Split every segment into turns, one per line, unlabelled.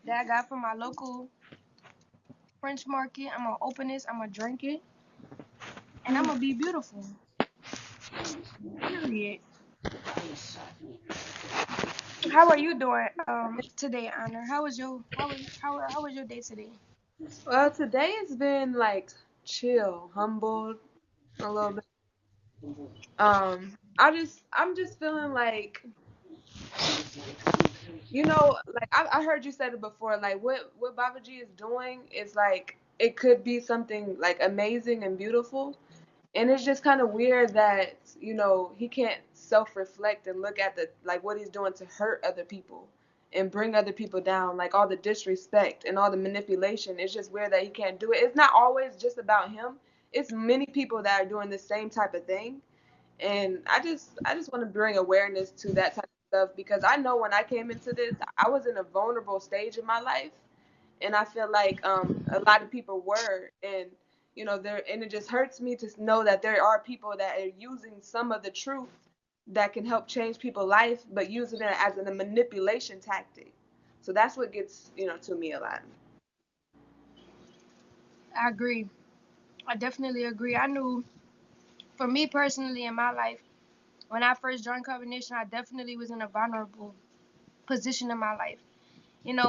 that I got from my local French market. I'm gonna open this. I'm gonna drink it, and I'm gonna be beautiful. Period. How are you doing today, Honor? How was your day today?
Well, today has been like chill, humbled a little bit. I'm just feeling like, like I heard you said it before, like what Baba G is doing is like it could be something like amazing and beautiful. And it's just kind of weird that, he can't self-reflect and look at the like what he's doing to hurt other people and bring other people down, like all the disrespect and all the manipulation. It's just weird that he can't do it. It's not always just about him. It's many people that are doing the same type of thing. And I just want to bring awareness to that type of stuff because I know when I came into this, I was in a vulnerable stage in my life, and I feel like a lot of people were, and there, and it just hurts me to know that there are people that are using some of the truth that can help change people's life, but using it as a manipulation tactic. So that's what gets to me a lot.
I agree. I definitely agree. I knew, for me personally in my life, when I first joined carbonation, I definitely was in a vulnerable position in my life. And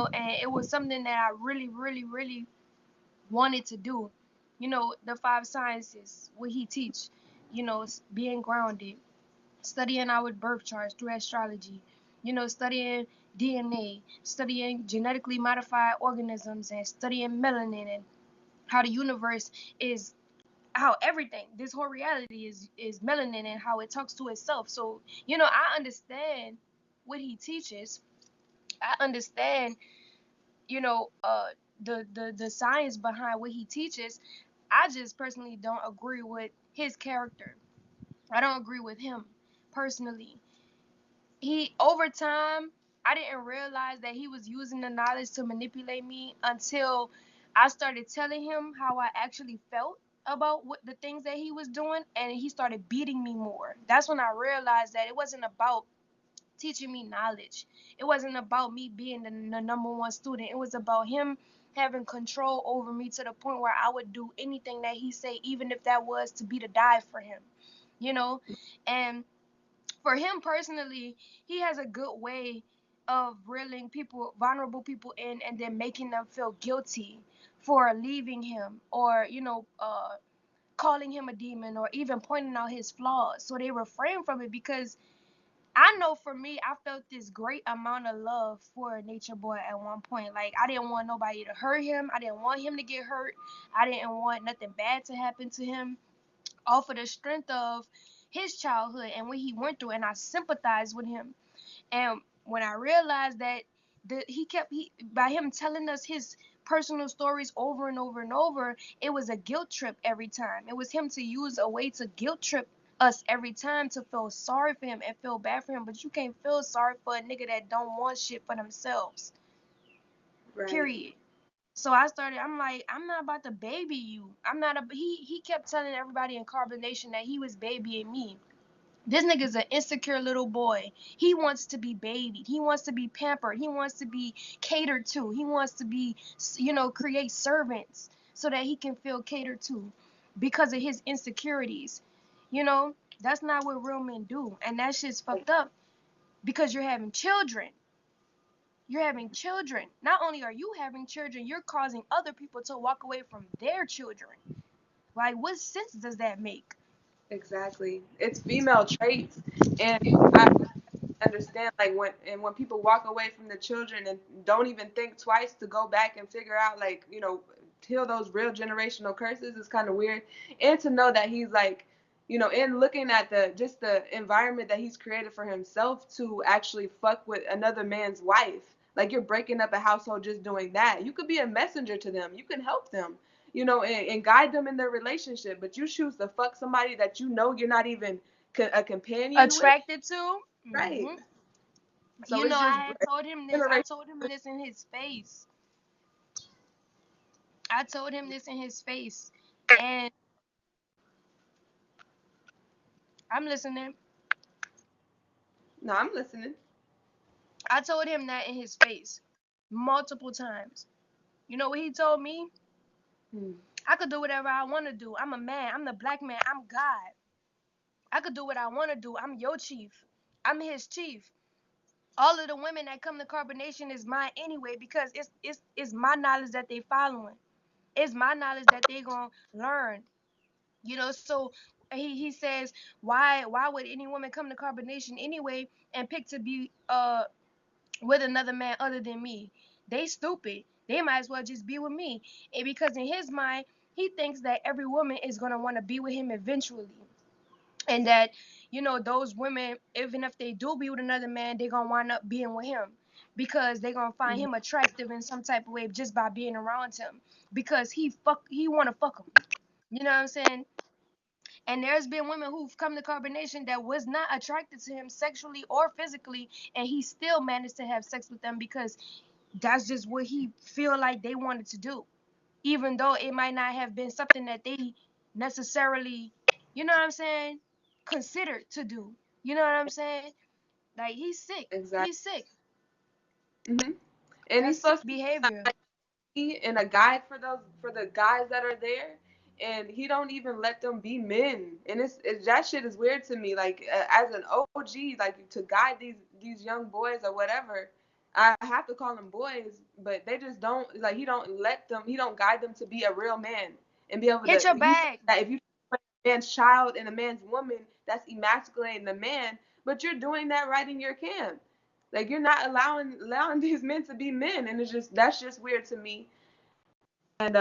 it was something that I really, really, really wanted to do. The five sciences, what he teach, being grounded, studying our birth charts through astrology, studying DNA, studying genetically modified organisms, and studying melanin and how the universe is, how everything, this whole reality is melanin and how it talks to itself. So, I understand what he teaches. I understand, you know, uh the science behind what he teaches. I just personally don't agree with his character. I don't agree with him personally. He, over time, I didn't realize that he was using the knowledge to manipulate me until I started telling him how I actually felt about what the things that he was doing, and he started beating me more. That's when I realized that it wasn't about teaching me knowledge. It wasn't about me being the number one student. It was about him having control over me to the point where I would do anything that he said, even if that was to be to die for him. You know, and for him personally, he has a good way of reeling people, vulnerable people in, and then making them feel guilty for leaving him, or calling him a demon, or even pointing out his flaws, so they refrain from it. Because I know for me, I felt this great amount of love for Nature Boy at one point. Like, I didn't want nobody to hurt him. I didn't want him to get hurt. I didn't want nothing bad to happen to him, off of the strength of his childhood and what he went through, and I sympathized with him. And when I realized that by him telling us his personal stories over and over and over, it was a guilt trip every time. It was him to use a way to guilt trip us every time, to feel sorry for him and feel bad for him. But you can't feel sorry for a nigga that don't want shit for themselves.
Right.
Period. So I'm like, I'm not about to baby you. I'm not a he kept telling everybody in carbonation that he was babying me. This nigga's an insecure little boy. He wants to be babied. He wants to be pampered. He wants to be catered to. He wants to be, create servants so that he can feel catered to because of his insecurities. You know, that's not what real men do. And that shit's fucked up because you're having children. You're having children. Not only are you having children, you're causing other people to walk away from their children. Like, what sense does that make?
Exactly. It's female traits, and I understand like when people walk away from the children and don't even think twice to go back and figure out, like, heal those real generational curses is kind of weird. And to know that he's like, in looking at the environment that he's created for himself to actually fuck with another man's wife. Like, you're breaking up a household just doing that. You could be a messenger to them. You can help them, and guide them in their relationship, but you choose to fuck somebody that you're not even a companion with.
Attracted to?
Right.
Hmm.
So it's just
I had told him this. I
generation.
told him this in his face. I told him this in his face. And I'm listening.
No, I'm listening.
I told him that in his face. multiple times. You know what he told me?
Hmm.
I could do whatever I want to do. I'm a man. I'm the black man. I'm God. I could do what I want to do. I'm your chief. I'm his chief. All of the women that come to carbonation is mine anyway because it's my knowledge that they following. It's my knowledge that they gonna learn. You know, so he says why would any woman come to carbonation anyway and pick to be with another man other than me? They stupid. They might as well just be with me. And because in his mind, he thinks that every woman is gonna want to be with him eventually. And that, you know, those women, even if they do be with another man, they're gonna wind up being with him. Because they're gonna find him attractive in some type of way just by being around him. Because he wanna fuck him. You know what I'm saying? And there's been women who've come to carbonation that was not attracted to him sexually or physically, and he still managed to have sex with them because that's just what he feel like they wanted to do, even though it might not have been something that they necessarily, you know what I'm saying, considered to do. You know what I'm saying? Like he's sick.
Exactly.
He's sick.
Hmm. And he's
That's sick
supposed to
behavior.
be and a guide for the guys that are there, and he don't even let them be men. And it's that shit is weird to me. Like as an OG, like to guide these young boys or whatever. I have to call them boys, but they just don't like. He don't let them. He don't guide them to be a real man and be able
Hit
to.
your
He said
bag.
that if you put a man's child and a man's woman, that's emasculating the man. But you're doing that right in your camp. Like you're not allowing these men to be men, and it's just that's just weird to me. And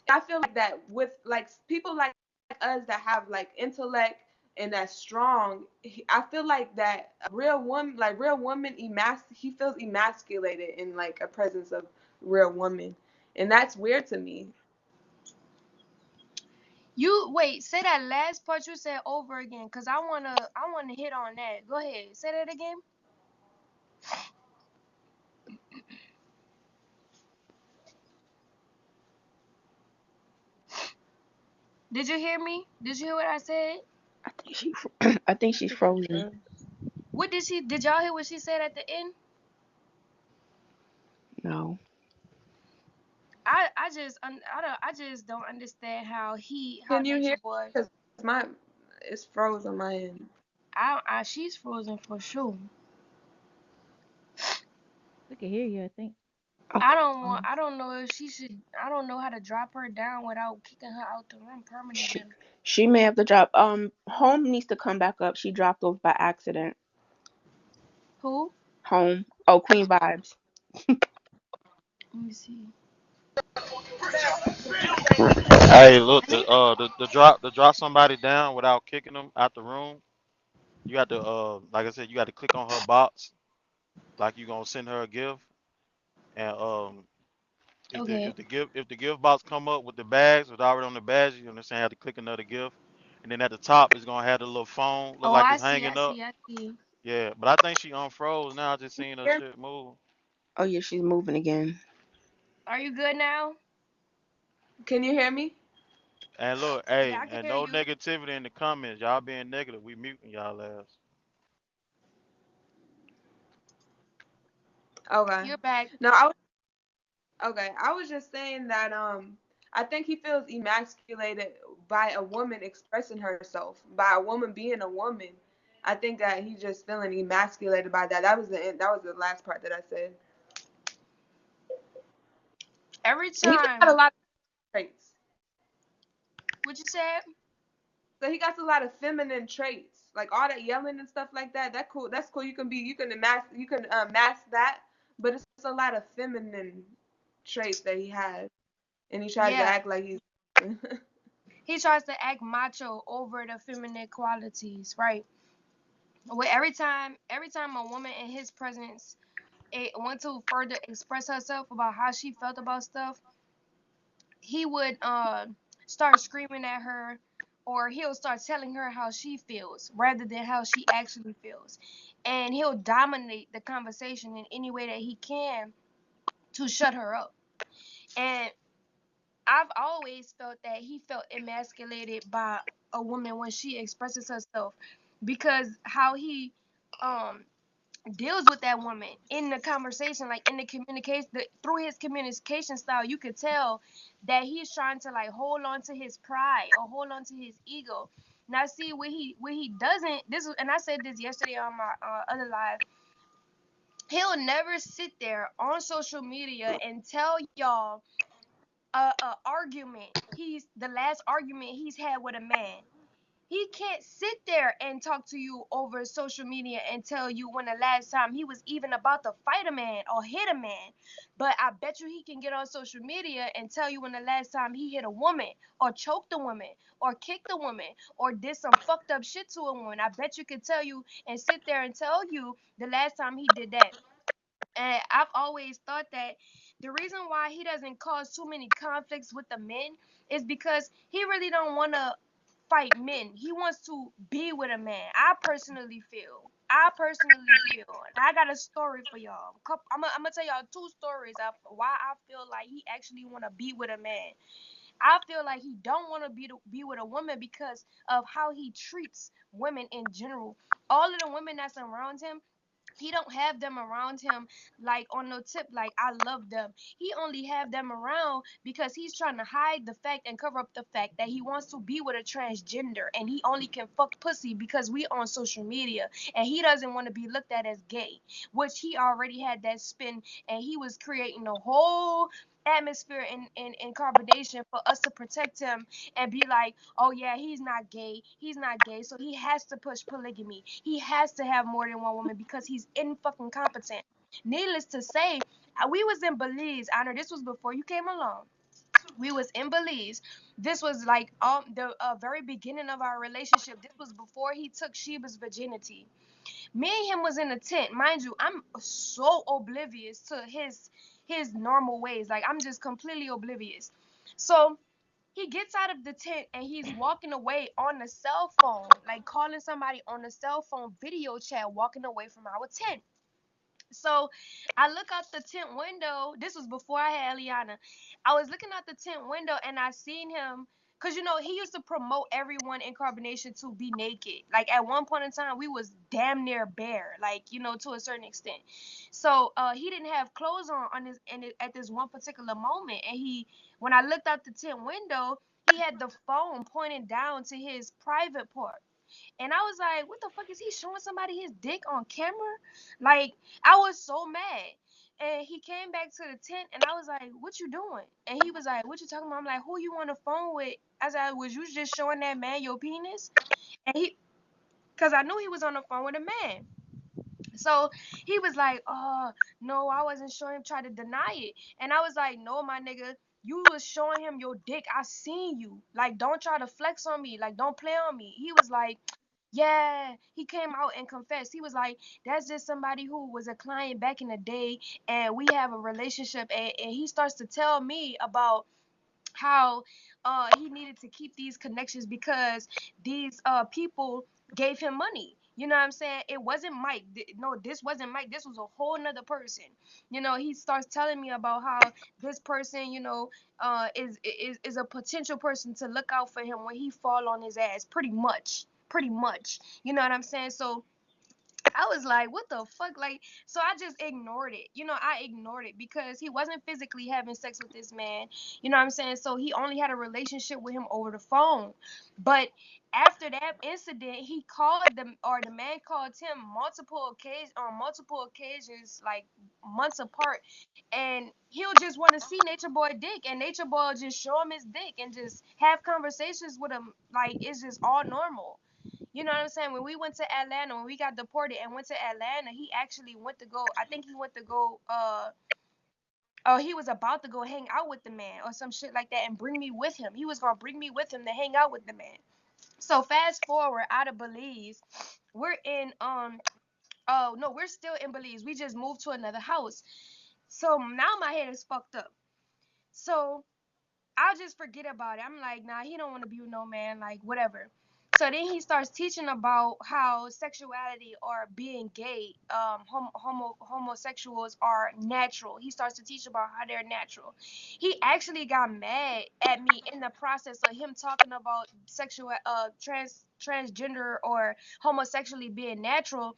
I feel like that with like people like us that have like intellect and that's strong, I feel like that real woman, he feels emasculated in like a presence of real woman, and that's weird to me.
You wait, say that last part you said over again, cause I wanna hit on that. Go ahead, say that again. Did you hear me? Did you hear what I said?
I think she, I think she's frozen.
What did she? Did y'all hear what she said at the end?
No.
I just don't understand how
Can you hear?
Nature Boy.
Because my it's froze on my end.
She's frozen for sure.
We can hear you, I think.
I
Okay.
don't want. I don't know if she should. I don't know how to drop her down without kicking her out the room
She,
permanently.
she may have to drop. Home needs to come back up. She dropped off by accident.
Who?
Home. Oh, Queen Vibes.
Let me see.
Hey, look, the drop somebody down without kicking them out the room. You got to like I said, you got to click on her box, like you gonna send her a gift, and if the
Okay.
if the gift if the gift box come up with the bags, with already on the badge, you understand, you have to click another gift, and then at the top it's gonna have the little phone, look
Oh,
like
I
it's
see. I
hanging up.
see. I see.
Yeah, but I think she unfroze now. I just seen her
Hear
shit move.
Oh yeah, she's moving again.
Are you good now?
Can you hear me?
And look,
Yeah,
hey,
I can
and
hear
no
you.
negativity in the comments. Y'all being negative, we muting y'all ass.
Okay.
You're back.
No, okay, I was just saying that I think he feels emasculated by a woman expressing herself, by a woman being a woman. I think that he's just feeling emasculated by that. That was the last part that I said.
Every
And he got a
time.
lot of traits.
What you said?
So he got a lot of feminine traits, like all that yelling and stuff like that. That cool. That's cool. You can mask that, but it's a lot of feminine traits that he has, and he tries to
Yeah.
act like he's.
He tries to act macho over the feminine qualities, right? Well, every time a woman in his presence want to further express herself about how she felt about stuff, he would start screaming at her, or he'll start telling her how she feels rather than how she actually feels, and he'll dominate the conversation in any way that he can to shut her up. And I've always felt that he felt emasculated by a woman when she expresses herself, because how he um deals with that woman in the conversation, like in the communication, through his communication style, you could tell that he's trying to like hold on to his pride or hold on to his ego. Now, see what he doesn't. This is, and I said this yesterday on my other live. He'll never sit there on social media and tell y'all a argument. He's the last argument he's had with a man. He can't sit there and talk to you over social media and tell you when the last time he was even about to fight a man or hit a man. But I bet you he can get on social media and tell you when the last time he hit a woman or choked a woman or kicked a woman or did some fucked up shit to a woman. I bet you could tell you and sit there and tell you the last time he did that. And I've always thought that the reason why he doesn't cause too many conflicts with the men is because he really don't want to fight men. He wants to be with a man. I personally feel. And I got a story for y'all. I'm gonna tell y'all two stories of why I feel like he actually want to be with a man. I feel like he don't want to be with a woman because of how he treats women in general. All of the women that's around him, he don't have them around him like on no tip like I love them. He only have them around because he's trying to hide the fact and cover up the fact that he wants to be with a transgender and he only can fuck pussy because we on social media, and he doesn't want to be looked at as gay, which he already had that spin, and he was creating a whole atmosphere in carbonation for us to protect him and be like, oh yeah, he's not gay, so he has to push polygamy, he has to have more than one woman because he's in fucking competent. Needless to say, we was in Belize, Honor. This was before you came along. We was in Belize. This was like the very beginning of our relationship. This was before he took Sheba's virginity. Me and him was in a tent, mind you. I'm so oblivious to his normal ways. Like I'm just completely oblivious. So he gets out of the tent and he's walking away on the cell phone, like calling somebody on the cell phone video chat, walking away from our tent. So I look out the tent window. This was before I had Eliana. I was looking out the tent window and I seen him, because he used to promote everyone in carbonation to be naked. Like at one point in time we was damn near bare, like to a certain extent. So he didn't have clothes on this at this one particular moment, and when I looked out the tent window, he had the phone pointed down to his private part. And I was like, what the fuck is he showing somebody his dick on camera? Like, I was so mad. And he came back to the tent and I was like, what you doing? And he was like, what you talking about? I'm like, who you on the phone with? I said, was you just showing that man your penis? And because I knew he was on the phone with a man. So he was like, oh, no, I wasn't showing him, try to deny it. And I was like, no, my nigga, you was showing him your dick. I seen you. Like, don't try to flex on me. Like, don't play on me. He was like, yeah, he came out and confessed. He was like, that's just somebody who was a client back in the day, and we have a relationship. And he starts to tell me about how he needed to keep these connections because these people gave him money. You know what I'm saying? It wasn't Mike. No, this wasn't Mike. This was a whole nother person. He starts telling me about how this person, is a potential person to look out for him when he fall on his ass. Pretty much. Pretty much. You know what I'm saying? So I was like, what the fuck? Like, so I just ignored it. I ignored it because he wasn't physically having sex with this man. You know what I'm saying? So he only had a relationship with him over the phone. But after that incident, he called them, or the man called him multiple occasions, like months apart. And he'll just want to see Nature Boy dick, and Nature Boy will just show him his dick and just have conversations with him. Like, it's just all normal. You know what I'm saying? When we went to Atlanta, when we got deported and went to Atlanta, he actually went to go. I think he went to go. Oh, he was about to go hang out with the man or some shit like that and bring me with him. He was gonna bring me with him to hang out with the man. So fast forward out of Belize, we're in oh no, we're still in Belize. We just moved to another house. So now my head is fucked up. So I'll just forget about it. I'm like, nah, he don't want to be with no man, like whatever. So then he starts teaching about how sexuality or being gay, homosexuals are natural. He starts to teach about how they're natural. He actually got mad at me in the process of him talking about transgender or homosexually being natural.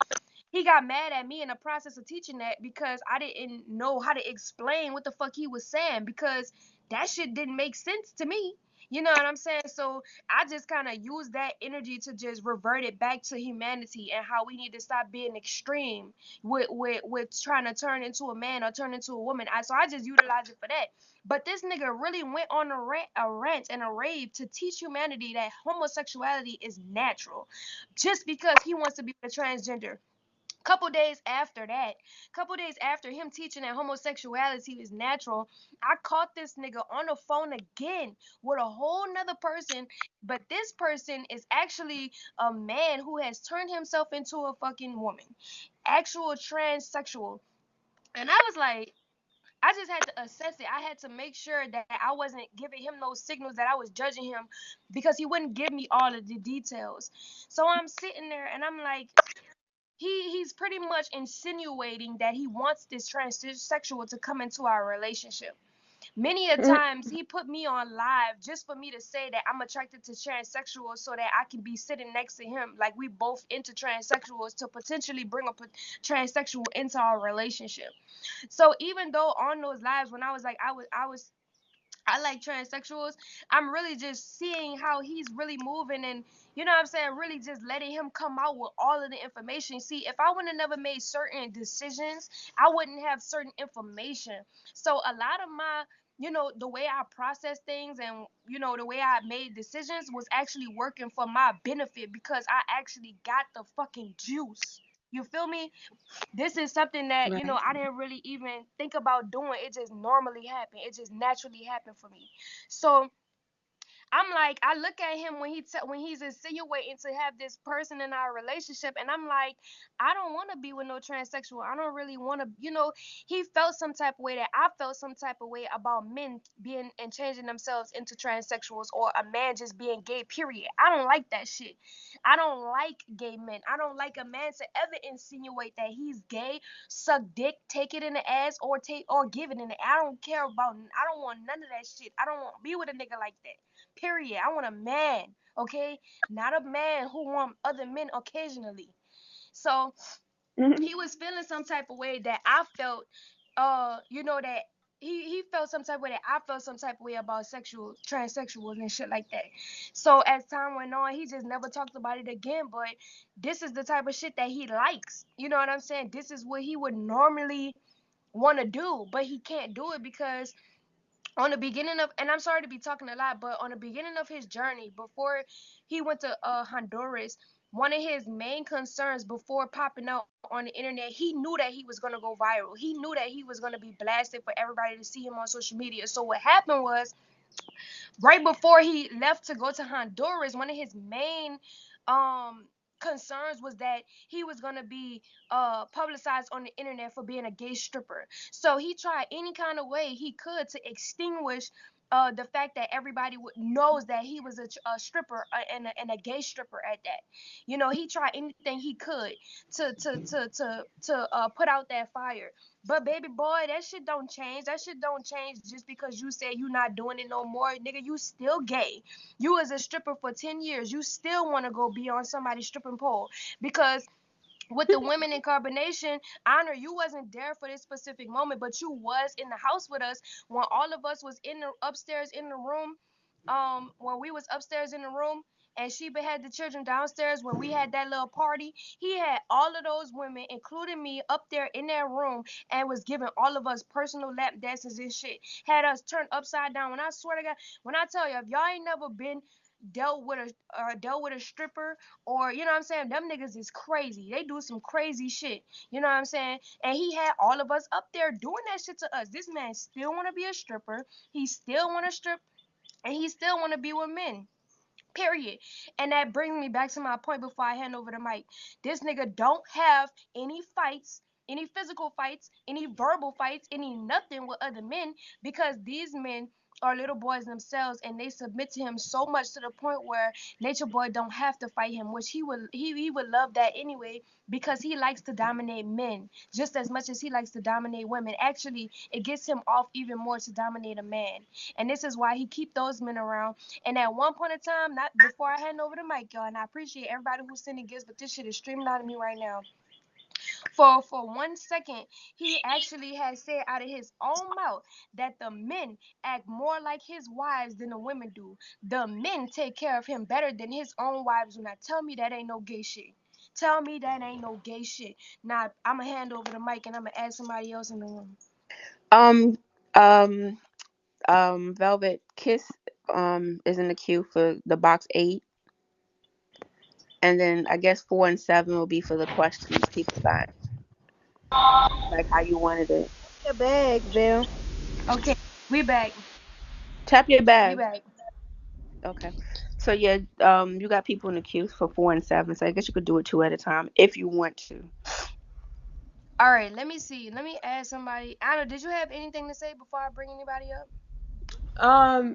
he got mad at me in the process of teaching that because I didn't know how to explain what the fuck he was saying, because that shit didn't make sense to me. You know what I'm saying? So I just kind of used that energy to just revert it back to humanity and how we need to stop being extreme with trying to turn into a man or turn into a woman. So I just utilized it for that. But this nigga really went on a rant and a rave to teach humanity that homosexuality is natural, just because he wants to be a transgender. Couple days after him teaching that homosexuality is natural, I caught this nigga on the phone again with a whole nother person, but this person is actually a man who has turned himself into a fucking woman, actual transsexual. And I was like, I just had to assess it. I had to make sure that I wasn't giving him those signals that I was judging him, because he wouldn't give me all of the details. So I'm sitting there and I'm like, he's pretty much insinuating that he wants this transsexual to come into our relationship. Many a times he put me on live just for me to say that I'm attracted to transsexuals so that I can be sitting next to him like we both into transsexuals to potentially bring a transsexual into our relationship. So even though on those lives when I was like I like transsexuals, I'm really just seeing how he's really moving, and you know what I'm saying, really just letting him come out with all of the information. See, if I would have never made certain decisions, I wouldn't have certain information. So a lot of my, the way I process things and the way I made decisions was actually working for my benefit, because I actually got the fucking juice. You feel me? This is something that
Right.
I didn't really even think about doing. It just normally happened. It just naturally happened for me. So I'm like, I look at him when when he's insinuating to have this person in our relationship, and I'm like, I don't want to be with no transsexual. I don't really want to, He felt some type of way that I felt some type of way about men being and changing themselves into transsexuals, or a man just being gay. Period. I don't like that shit. I don't like gay men. I don't like a man to ever insinuate that he's gay, suck dick, take it in the ass, or give it in the. I don't care about. I don't want none of that shit. I don't want to be with a nigga like that. Period. I want a man, okay? Not a man who want other men occasionally. So he was feeling some type of way that I felt, that he felt some type of way that I felt some type of way about transsexuals and shit like that. So as time went on, he just never talked about it again. But this is the type of shit that he likes. You know what I'm saying? This is what he would normally want to do, but he can't do it because on the beginning of, and I'm sorry to be talking a lot, but on the beginning of his journey, before he went to Honduras, one of his main concerns before popping out on the internet, he knew that he was going to go viral. He knew that he was going to be blasted for everybody to see him on social media. So what happened was, right before he left to go to Honduras, one of his main um concerns was that he was going to be publicized on the internet for being a gay stripper. So he tried any kind of way he could to extinguish the fact that everybody knows that he was a stripper, and a gay stripper at that. He tried anything he could to put out that fire. But baby boy, that shit don't change. That shit don't change just because you say you not doing it no more. Nigga, you still gay. You was a stripper for 10 years. You still want to go be on somebody's stripping pole. Because with the women in carbonation, Honor, you wasn't there for this specific moment, but you was in the house with us when all of us was in the upstairs in the room. When we was upstairs in the room, and Sheba had the children downstairs when we had that little party, he had all of those women, including me, up there in that room, and was giving all of us personal lap dances and shit. Had us turned upside down. When I swear to God, when I tell you, if y'all ain't never been dealt with a stripper, or you know what I'm saying, them niggas is crazy. They do some crazy shit. You know what I'm saying? And he had all of us up there doing that shit to us. This man still want to be a stripper. He still want to strip, and he still want to be with men. Period. And that brings me back to my point before I hand over the mic. This nigga don't have any fights, any physical fights, any verbal fights, any nothing with other men, because these men are little boys themselves, and they submit to him so much to the point where Nature Boy don't have to fight him, which he would love that anyway, because he likes to dominate men just as much as he likes to dominate women. Actually, it gets him off even more to dominate a man. And this is why he keep those men around. And at one point in time, not before I hand over the mic, y'all, and I appreciate everybody who's sending gifts, but this shit is streaming out of me right now. For 1 second, he actually has said out of his own mouth that the men act more like his wives than the women do. The men take care of him better than his own wives do. Now tell me that ain't no gay shit. Tell me that ain't no gay shit. Now I'ma hand over the mic and I'ma add somebody else in the room.
Um, um, Velvet Kiss is in the queue for the box 8, and then I guess 4 and 7 will be for the questions people got, like how you wanted it.
Your bag, Vel.
Okay, we back.
Tap your
We
bag.
back.
Okay. So yeah, you got people in the queue for 4 and 7. So I guess you could do it 2 at a time if you want to.
All right, let me see. Let me add somebody. Anna, did you have anything to say before I bring anybody up?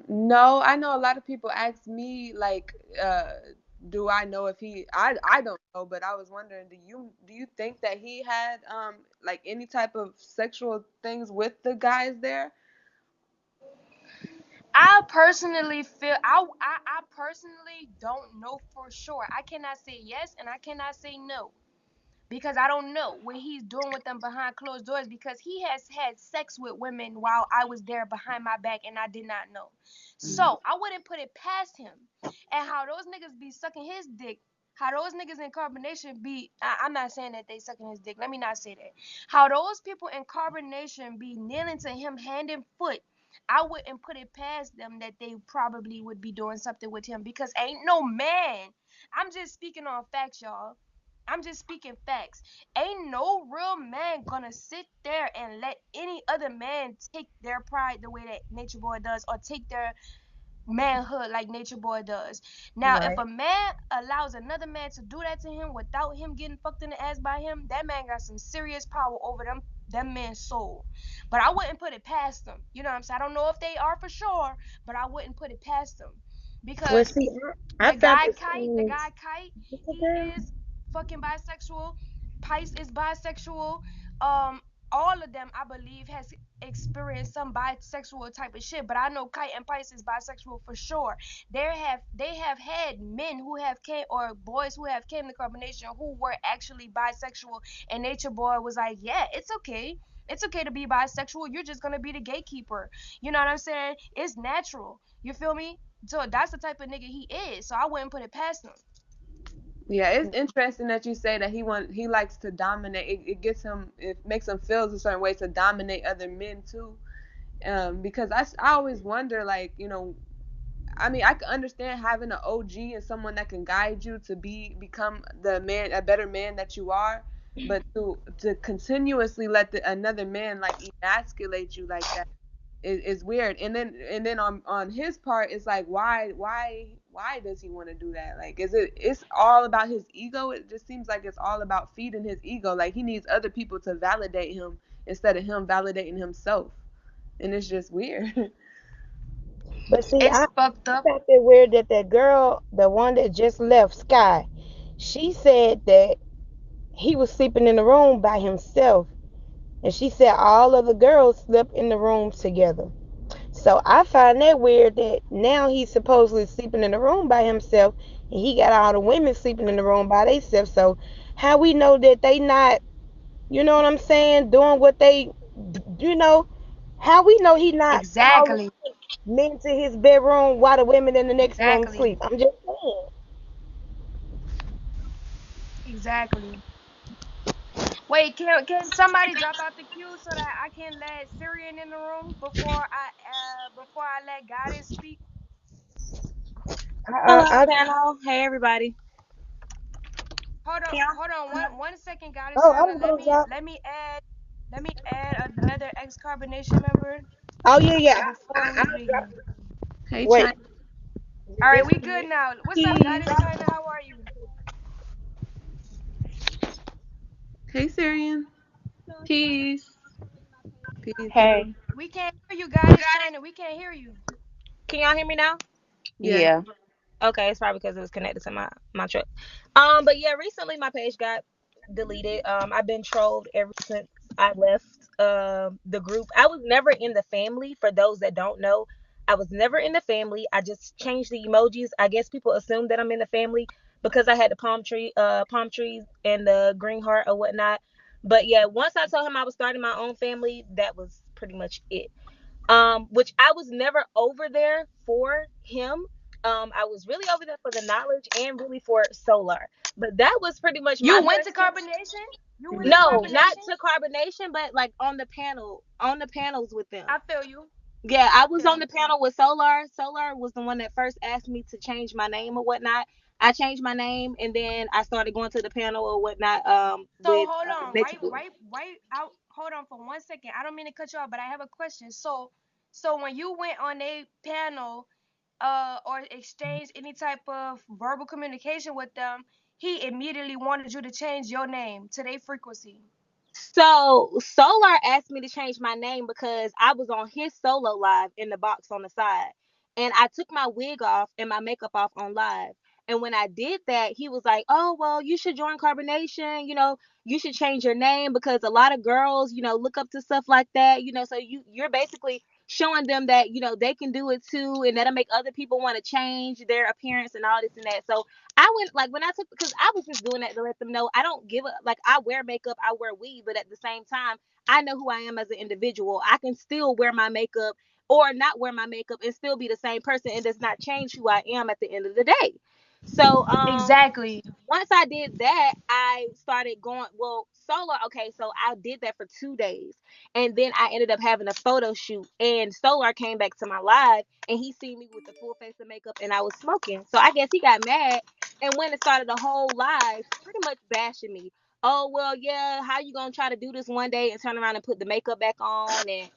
No, I know a lot of people ask me like, do I know if I don't know, but I was wondering, do you think that he had like any type of sexual things with the guys there?
I personally feel I personally don't know for sure. I cannot say yes and I cannot say no because I don't know what he's doing with them behind closed doors because he has had sex with women while I was there behind my back and I did not know.
Mm.
So I wouldn't put it past him. And how those niggas be sucking his dick, how those niggas in carbonation be, I'm not saying that they sucking his dick. Let me not say that. How those people in carbonation be kneeling to him hand and foot. I wouldn't put it past them that they probably would be doing something with him because ain't no man. I'm just speaking on facts, y'all. I'm just speaking facts. Ain't no real man gonna sit there and let any other man take their pride the way that Nature Boy does or take their manhood like Nature Boy does. Now, if
Right.
a man allows another man to do that to him without him getting fucked in the ass by him, that man got some serious power over them man's soul. But I wouldn't put it past them. You know what I'm saying? I don't know if they are for sure, but I wouldn't put it past them
Well,
because
see, I found this
The
thing.
guy Kite,
What's up,
he
girl?
is fucking bisexual. Pice is bisexual. Um, all of them, I believe, has experienced some bisexual type of shit. But I know Kite and Pice is bisexual for sure. They have had men who have came or boys who have came to combination who were actually bisexual, and Nature Boy was like, yeah, it's okay. It's okay to be bisexual. You're just gonna be the gatekeeper. You know what I'm saying? It's natural. You feel me? So that's the type of nigga he is. So I wouldn't put it past him.
Yeah, it's interesting that you say that he likes to dominate. It makes him feel a certain way to dominate other men too. Because I always wonder, like, I mean, I can understand having an OG and someone that can guide you to become a better man that you are, but to continuously let another man like emasculate you like that is weird. And then on his part, it's like, why does he want to do that? Like, it's all about his ego? It just seems like it's all about feeding his ego. Like, he needs other people to validate him instead of him validating himself, and it's just weird.
But see,
It's fucked
I
up.
found it weird that that girl, the one that just left, Sky, she said that he was sleeping in the room by himself, and she said all of the girls slept in the rooms together. So I find that weird that now he's supposedly sleeping in the room by himself, and he got all the women sleeping in the room by themselves. So how we know that they not, you know what I'm saying, doing what they, you know, how we know he not calling
Exactly.
men to his bedroom while the women in the next room
Exactly.
sleep? I'm just saying.
Exactly. Wait, can somebody drop out the queue so that I can let Syrian in the room before I let Goddess speak?
I,
Hello,
I,
panel. Hey, everybody. Can y'all?
Hold on, one second, Goddess
oh, I
Shauna.
was gonna drop.
Let me add another ex carbonation member
Oh yeah, yeah.
before we
I'll drop.
begin.
Hey,
Wait,
China.
All right,
this
we good now. What's up,
Peace.
Goddess China? How are you?
Hey, Syrian.
Peace.
Peace.
Hey.
We can't hear you, Goddess China. We can't hear you.
Can y'all hear me now?
Yeah.
Yeah.
Okay, it's probably because it was connected to my truck. But yeah, recently my page got deleted. I've been trolled ever since I left the group. I was never in the family. For those that don't know, I was never in the family. I just changed the emojis. I guess people assume that I'm in the family because I had the palm trees and the green heart or whatnot. But yeah, once I told him I was starting my own family, that was pretty much it. Which I was never over there for him. I was really over there for the knowledge and really for solar. But that was pretty much my
You went to
first.
carbonation? You went to
No, not
carbonation?
to carbonation, but like on the panels with them.
I feel you.
Yeah, I was
Okay.
on the panel with Solar. Solar was the one that first asked me to change my name or whatnot. I changed my name and then I started going to the panel or whatnot.
So
With
hold on,
Nature Boy.
right out. Hold on for 1 second. I don't mean to cut you off, but I have a question. So when you went on a panel, or exchanged any type of verbal communication with them, he immediately wanted you to change your name to their frequency.
So Solar asked me to change my name because I was on his solo live in the box on the side. And I took my wig off and my makeup off on live. And when I did that, he was like, "Oh, well, you should join Carbonation. You should change your name because a lot of girls, look up to stuff like that. So you're basically showing them that, they can do it too. And that'll make other people want to change their appearance and all this and that." So I went like when I took because I was just doing that to let them know I don't give a like I wear makeup, I wear weave, but at the same time, I know who I am as an individual. I can still wear my makeup or not wear my makeup and still be the same person. It does not change who I am at the end of the day. So
Exactly.
once I did that, I started going, well, Solar. Okay, so I did that for 2 days. And then I ended up having a photo shoot. And Solar came back to my live and he seen me with the full face of makeup and I was smoking. So I guess he got mad and went and started the whole live pretty much bashing me. Oh, well, yeah, how you gonna try to do this one day and turn around and put the makeup back on and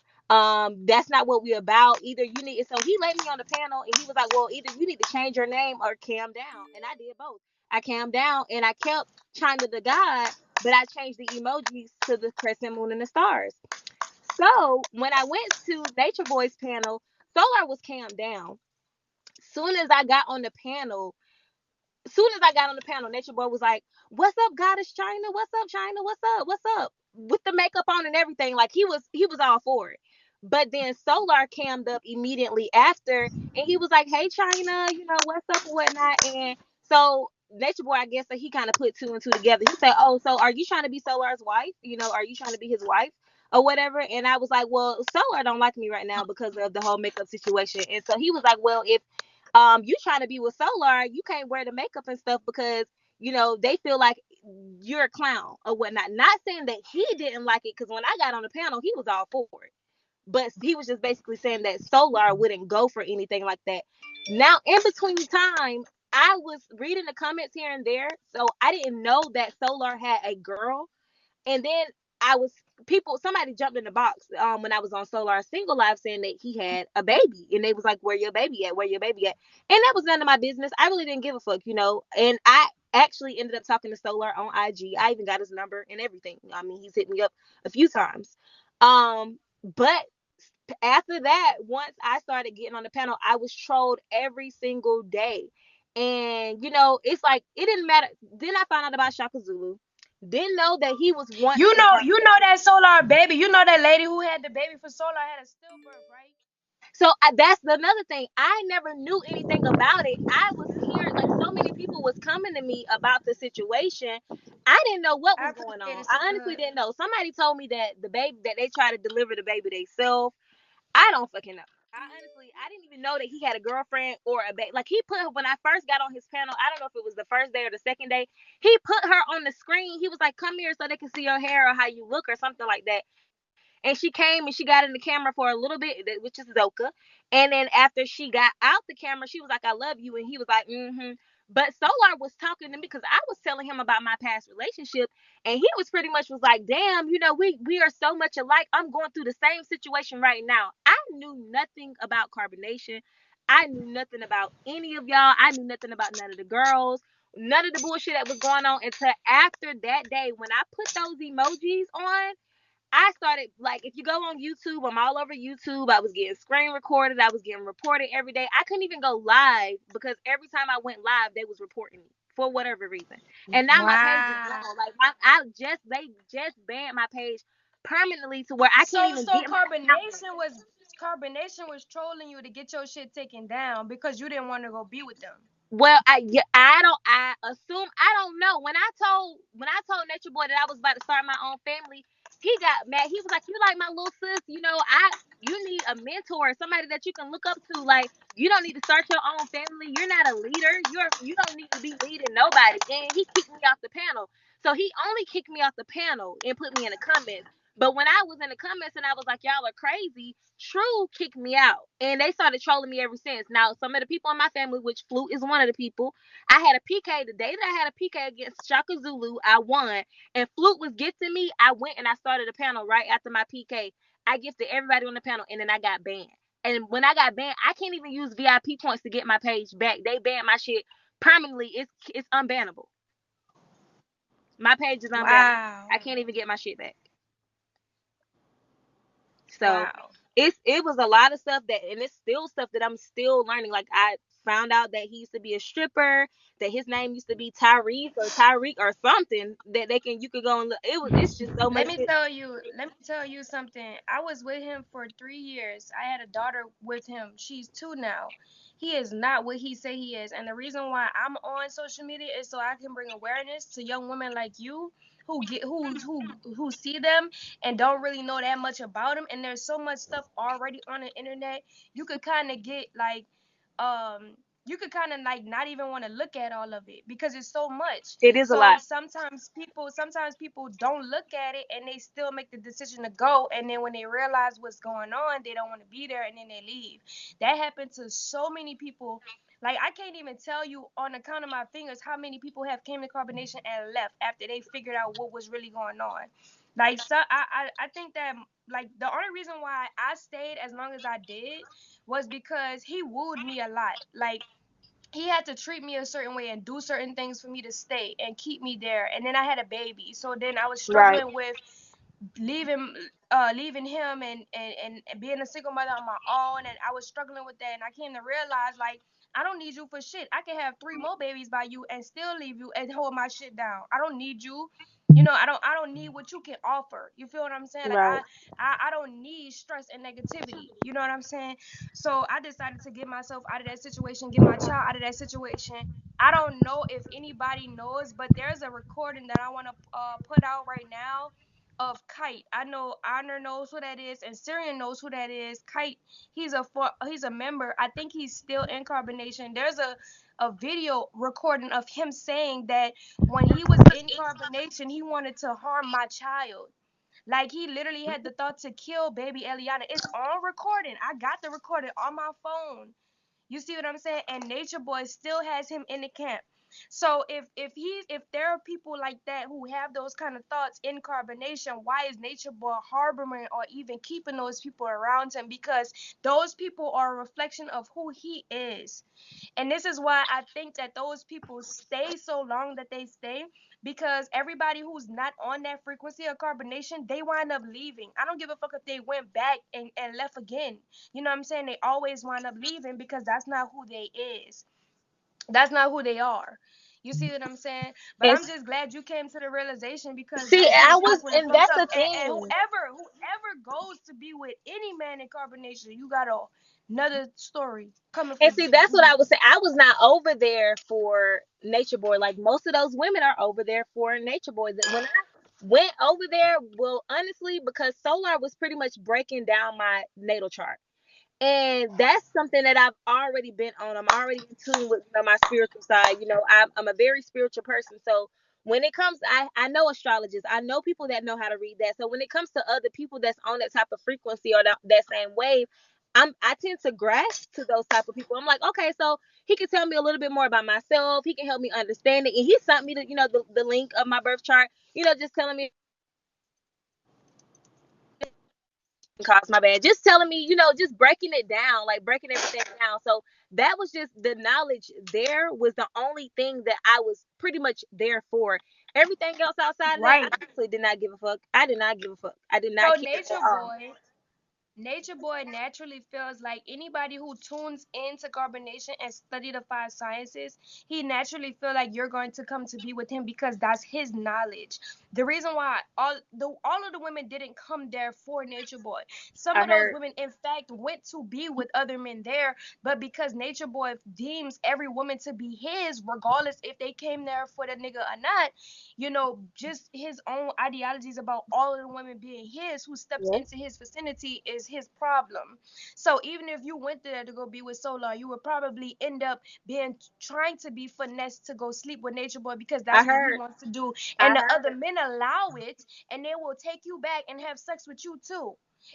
that's not what we're about. Either you need so he laid me on the panel and he was like, well, either you need to change your name or calm down. And I did both. I calmed down and I kept China the God, but I changed the emojis to the crescent moon and the stars. So when I went to Nature Boy's panel, Solar was calmed down. Soon as I got on the panel, soon as I got on the panel, Nature Boy was like, "What's up, Goddess China? What's up, China? What's up? What's up?" With the makeup on and everything, like he was all for it. But then Solar cammed up immediately after, and he was like, "Hey, China, what's up or whatnot." And so Nature Boy, I guess that he kind of put two and two together. He said, "Oh, so are you trying to be Solar's wife? Are you trying to be his wife?" Or whatever. And I was like, well, Solar don't like me right now because of the whole makeup situation. And so he was like, well, if you trying to be with Solar, you can't wear the makeup and stuff because they feel like you're a clown or whatnot. Not saying that he didn't like it because when I got on the panel, he was all for it. But he was just basically saying that Solar wouldn't go for anything like that. Now, in between time, I was reading the comments here and there, so I didn't know that Solar had a girl. And then I was somebody jumped in the box when I was on Solar Single Live saying that he had a baby. And they was like, "Where your baby at? Where your baby at?" And that was none of my business. I really didn't give a fuck. And I actually ended up talking to Solar on IG. I even got his number and everything. I mean, he's hit me up a few times. But after that, once I started getting on the panel, I was trolled every single day. And it's like it didn't matter. Then I found out about Shaka Zulu. Didn't know that he was once
You
in
know,
Car-
you know that Solar baby. You know that lady who had the baby for Solar had a stillbirth, right?
So that's another thing. I never knew anything about it. I was hearing like so many people was coming to me about the situation. I didn't know what
I
was going
appreciate
on.
it,
I honestly
sisterhood.
didn't know. Somebody told me that the baby that they tried to deliver the baby themselves. I don't fucking know. I didn't even know that he had a girlfriend or a baby. Like he put when I first got on his panel, I don't know if it was the first day or the second day. He put her on the screen. He was like, "Come here so they can see your hair or how you look or something like that." And she came and she got in the camera for a little bit, which is Zoka. And then after she got out the camera, she was like, "I love you," and he was like, "Mm-hmm." But Solar was talking to me because I was telling him about my past relationship, and he was pretty much was like, "Damn, we are so much alike. I'm going through the same situation right now." I knew nothing about carbonation. I knew nothing about any of y'all. I knew nothing about none of the girls. None of the bullshit that was going on until after that day when I put those emojis on. I started like if you go on YouTube, I'm all over YouTube. I was getting screen recorded. I was getting reported every day. I couldn't even go live because every time I went live, they was reporting me for whatever reason. And now my page is
Wow.
gone. Like they just banned my page permanently to where I can't
So
even
so
get my account back.
carbonation was trolling you to get your shit taken down because you didn't want to go be with them.
Well, I assume, I don't know. When I told Nature Boy that I was about to start my own family, he got mad. He was like, "You like my little sis? You need a mentor, somebody that you can look up to. Like, you don't need to start your own family. You're not a leader. You don't need to be leading nobody." And he kicked me off the panel. So he only kicked me off the panel and put me in the comments. But when I was in the comments and I was like, "Y'all are crazy," True kicked me out, and they started trolling me ever since. Now, some of the people in my family, which Flute is one of the people, I had a PK the day that I had a PK against Shaka Zulu. I won, and Flute was gifting me. I went and I started a panel right after my PK. I gifted everybody on the panel, and then I got banned. And when I got banned, I can't even use VIP points to get my page back. They banned my shit permanently. It's unbannable. My page is unbannable.
Wow.
I can't even get my shit back. So
Wow.
it was a lot of stuff that, and it's still stuff that I'm still learning. Like, I found out that he used to be a stripper, that his name used to be Tyrese or Tyreek or something, that you could go and look. It's just so much shit.
Let me tell you something. I was with him for 3 years. I had a daughter with him. She's 2 now. He is not what he say he is. And the reason why I'm on social media is so I can bring awareness to young women like you who see them and don't really know that much about them. And there's so much stuff already on the internet. You could kind of get like um you could kind of like not even want to look at all of it because it's so much.
It is a
So
lot.
sometimes people don't look at it and they still make the decision to go, and then when they realize what's going on, they don't want to be there and then they leave. That happened to so many people. Like, I can't even tell you on the count of my fingers how many people have came to carbonation and left after they figured out what was really going on. Like, so I think that, like, the only reason why I stayed as long as I did was because he wooed me a lot. Like, he had to treat me a certain way and do certain things for me to stay and keep me there. And then I had a baby, so then I was
Right.
struggling with leaving leaving him and being a single mother on my own, and I was struggling with that, and I came to realize, like, I don't need you for shit. I can have 3 more babies by you and still leave you and hold my shit down. I don't need you. I don't need what you can offer. You feel what I'm saying? Like,
Right.
I don't need stress and negativity. You know what I'm saying? So I decided to get myself out of that situation, get my child out of that situation. I don't know if anybody knows, but there's a recording that I want to put out right now of Kite. I know Honor knows who that is, and Syrian knows who that is. Kite, he's a member. I think he's still in carbonation. There's a video recording of him saying that when he was in carbonation, he wanted to harm my child. Like, he literally had the thought to kill baby Eliana. It's on recording. I got the recording on my phone. You see what I'm saying? And Nature Boy still has him in the camp. So if there are people like that who have those kind of thoughts in carbonation, why is Nature Boy harboring or even keeping those people around him? Because those people are a reflection of who he is. And this is why I think that those people stay so long that they stay, because everybody who's not on that frequency of carbonation, they wind up leaving. I don't give a fuck if they went back and left again. You know what I'm saying? They always wind up leaving because that's not who they is. That's not who they are. You see what I'm saying? But
And
I'm just glad you came to the realization, because
see,
that
I
just
was,
fucked with a
and
thumbs
that's
up.
the
And
thing.
whoever goes to be with any man in carbonation, you got another story coming for
And see,
you.
that's what I was saying. I was not over there for Nature Boy. Like, most of those women are over there for Nature Boy. That when I went over there, well, honestly, because Solar was pretty much breaking down my natal chart. And that's something that I've already been on. I'm already in tune with, my spiritual side. I'm a very spiritual person. So when it comes, I know astrologists. I know people that know how to read that. So when it comes to other people that's on that type of frequency or that same wave, I tend to grasp to those type of people. I'm like, okay, so he can tell me a little bit more about myself. He can help me understand it. And he sent me the link of my birth chart, just telling me, cause my bad, just telling me, just breaking it down, like breaking everything down. So that was just the knowledge. There was the only thing that I was pretty much there for. Everything else outside of that,
Right.
I actually did not give a fuck. I did not give a fuck. I did not
So
care at all.
Nature Boy naturally feels like anybody who tunes into carbonation and study the 5 sciences, he naturally feel like you're going to come to be with him because that's his knowledge. The reason why all of the women didn't come there for Nature Boy. Some
I
of those
heard.
women, in fact, went to be with other men there, but because Nature Boy deems every woman to be his, regardless if they came there for the nigga or not, just his own ideologies about all of the women being his who steps
Yeah.
into his vicinity is his problem. So even if you went there to go be with Solar, you would probably end up being trying to be finessed to go sleep with Nature Boy because
I
that's what he
heard.
wants to do,
I
and the
heard.
other men allow it, and they will take you back and have sex with you too,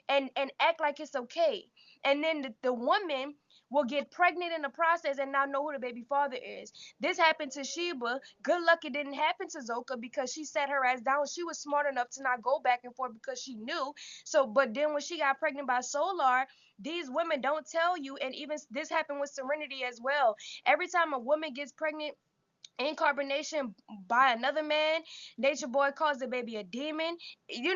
and act like it's okay, and then the woman will get pregnant in the process and not know who the baby father is. This happened to Sheba. Good luck it didn't happen to Zoka because she sat her ass down. She was smart enough to not go back and forth because she knew. So, but then when she got pregnant by Solar, these women don't tell you, and even this happened with Serenity as well. Every time a woman gets pregnant in carbonation by another man, Nature Boy calls the baby a demon. You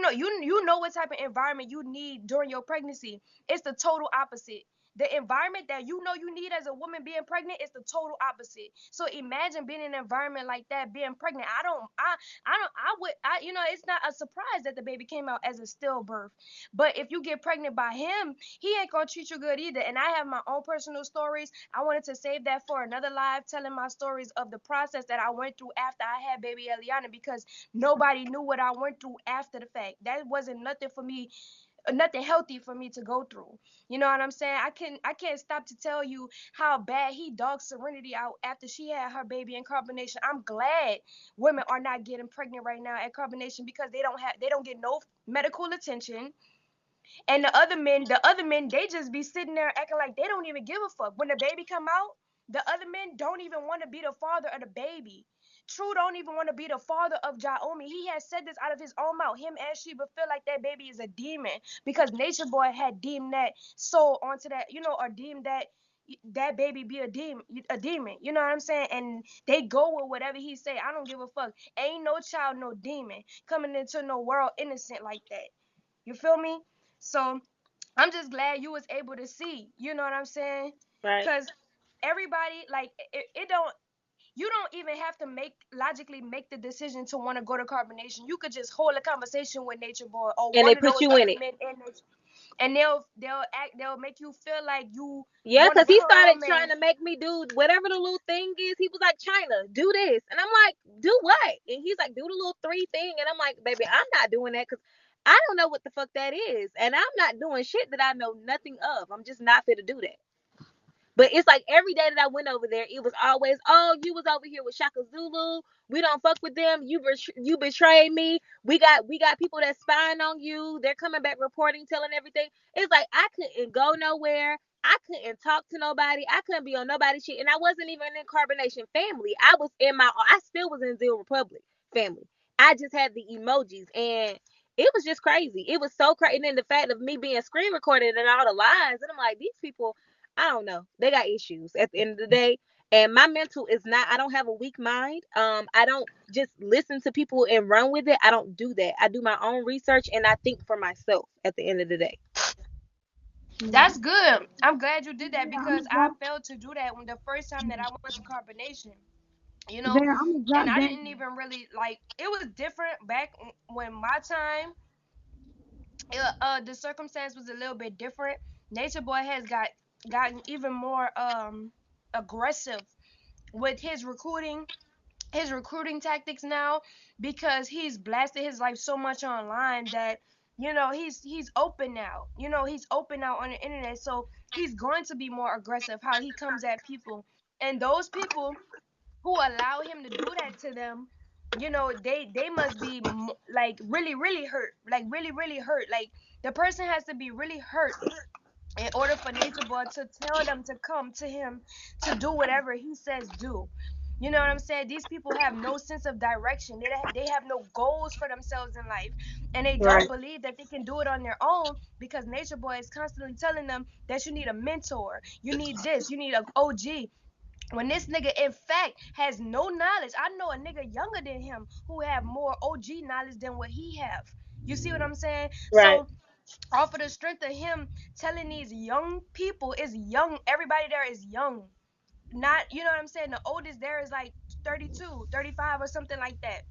know what type of environment you need during your pregnancy. It's the total opposite. The environment that you need as a woman being pregnant is the total opposite. So imagine being in an environment like that, being pregnant. It's not a surprise that the baby came out as a stillbirth. But if you get pregnant by him, he ain't gonna treat you good either. And I have my own personal stories. I wanted to save that for another live, telling my stories of the process that I went through after I had baby Eliana, because nobody knew what I went through after the fact. That wasn't nothing for me, nothing healthy for me to go through. You know what I'm saying? I can't stop to tell you how bad he dogged Serenity out after she had her baby in carbonation. I'm glad women are not getting pregnant right now at carbonation because they don't get no medical attention. And the other men, they just be sitting there acting like they don't even give a fuck. When the baby come out, the other men don't even want to be the father of the baby. True don't even want to be the father of Jaomi. He has said this out of his own mouth. Him and Sheba feel like that baby is a demon because Nature Boy had deemed that soul onto that, or deemed that baby be a demon. You know what I'm saying? And they go with whatever he say. I don't give a fuck. Ain't no child, no demon coming into no world innocent like that. You feel me? So I'm just glad you was able to see. You know what I'm saying?
Right.
Cause everybody, like, it don't. You don't even have to logically make the decision to want to go to carbonation. You could just hold a conversation with Nature Boy or
And they
one of
put
those
you in
other
it.
men in Nature, and they'll make you feel like you
Yeah,
want to
because he started
come
trying
and
to make me do whatever the little thing is. He was like, China, do this. And I'm like, do what? And he's like, do the little three thing. And I'm like, baby, I'm not doing that because I don't know what the fuck that is. And I'm not doing shit that I know nothing of. I'm just not fit to do that. But it's like every day that I went over there, it was always, oh, you was over here with Shaka Zulu. We don't fuck with them. You betrayed me. We got people that spying on you. They're coming back reporting, telling everything. It's like I couldn't go nowhere. I couldn't talk to nobody. I couldn't be on nobody's shit. And I wasn't even in Carbonation family. I still was in Zeal Republic family. I just had the emojis and it was just crazy. It was so crazy. And then the fact of me being screen recorded and all the lies. And I'm like, these people, I don't know. They got issues at the end of the day. And my mental is not, I don't have a weak mind. I don't just listen to people and run with it. I don't do that. I do my own research and I think for myself at the end of the day.
that's good. I'm glad you did that because I failed to do that when the first time that I went to carbonation. You know, and I didn't even really like. It was different back when my time. The circumstance was a little bit different. Nature Boy has gotten even more aggressive with his recruiting tactics now, because he's blasted his life so much online that he's open now. He's open now on the internet, so he's going to be more aggressive how he comes at people. And those people who allow him to do that to them, they must be like really really hurt, like really really hurt. Like, the person has to be really hurt in order for Nature Boy to tell them to come to him to do whatever he says do. You know what I'm saying? These people have no sense of direction. They have no goals for themselves in life, and they don't
Right.
believe that they can do it on their own because Nature Boy is constantly telling them that you need a mentor, you need this, you need an OG. When this nigga in fact has no knowledge. I know a nigga younger than him who have more OG knowledge than what he have. You see what I'm saying?
Right.
So off of the strength of him telling these young people, is young, everybody there is young. Not, you know what I'm saying? The oldest there is like 32, 35 or something like that.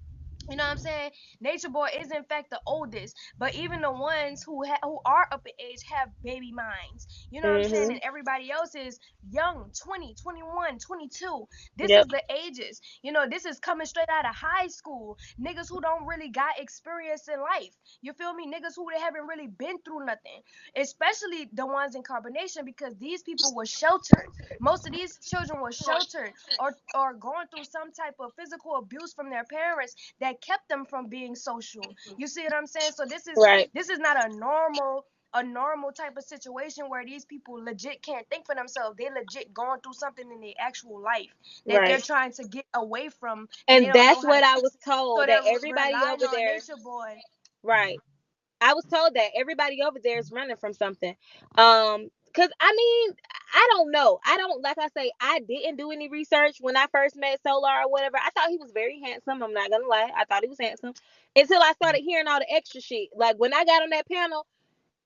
You know what I'm saying? Nature Boy is in fact the oldest, but even the ones who are up in age have baby minds. You know what I'm saying?
Mhm.
And everybody else is young, 20, 21, 22. This
Yep.
is the ages. You know, this is coming straight out of high school. Niggas who don't really got experience in life. You feel me? Niggas who haven't really been through nothing. Especially the ones in carbonation, because these people were sheltered. Most of these children were sheltered or going through some type of physical abuse from their parents that kept them from being social. You see what I'm saying? So
Right.
this is not a normal type of situation where these people legit can't think for themselves. They legit going through something in their actual life that they're
Right.
trying to get away from, and they
And
don't know
that's
how to
what I
fix
was
it. So
told, that
they're
everybody
relying
over
on
there.
Nature Boy.
Right. I was told that everybody over there is running from something. Cause I mean, I don't know. I don't, like I say, I didn't do any research when I first met Solar or whatever. I thought he was very handsome. I'm not gonna lie. I thought he was handsome until I started hearing all the extra shit. Like when I got on that panel,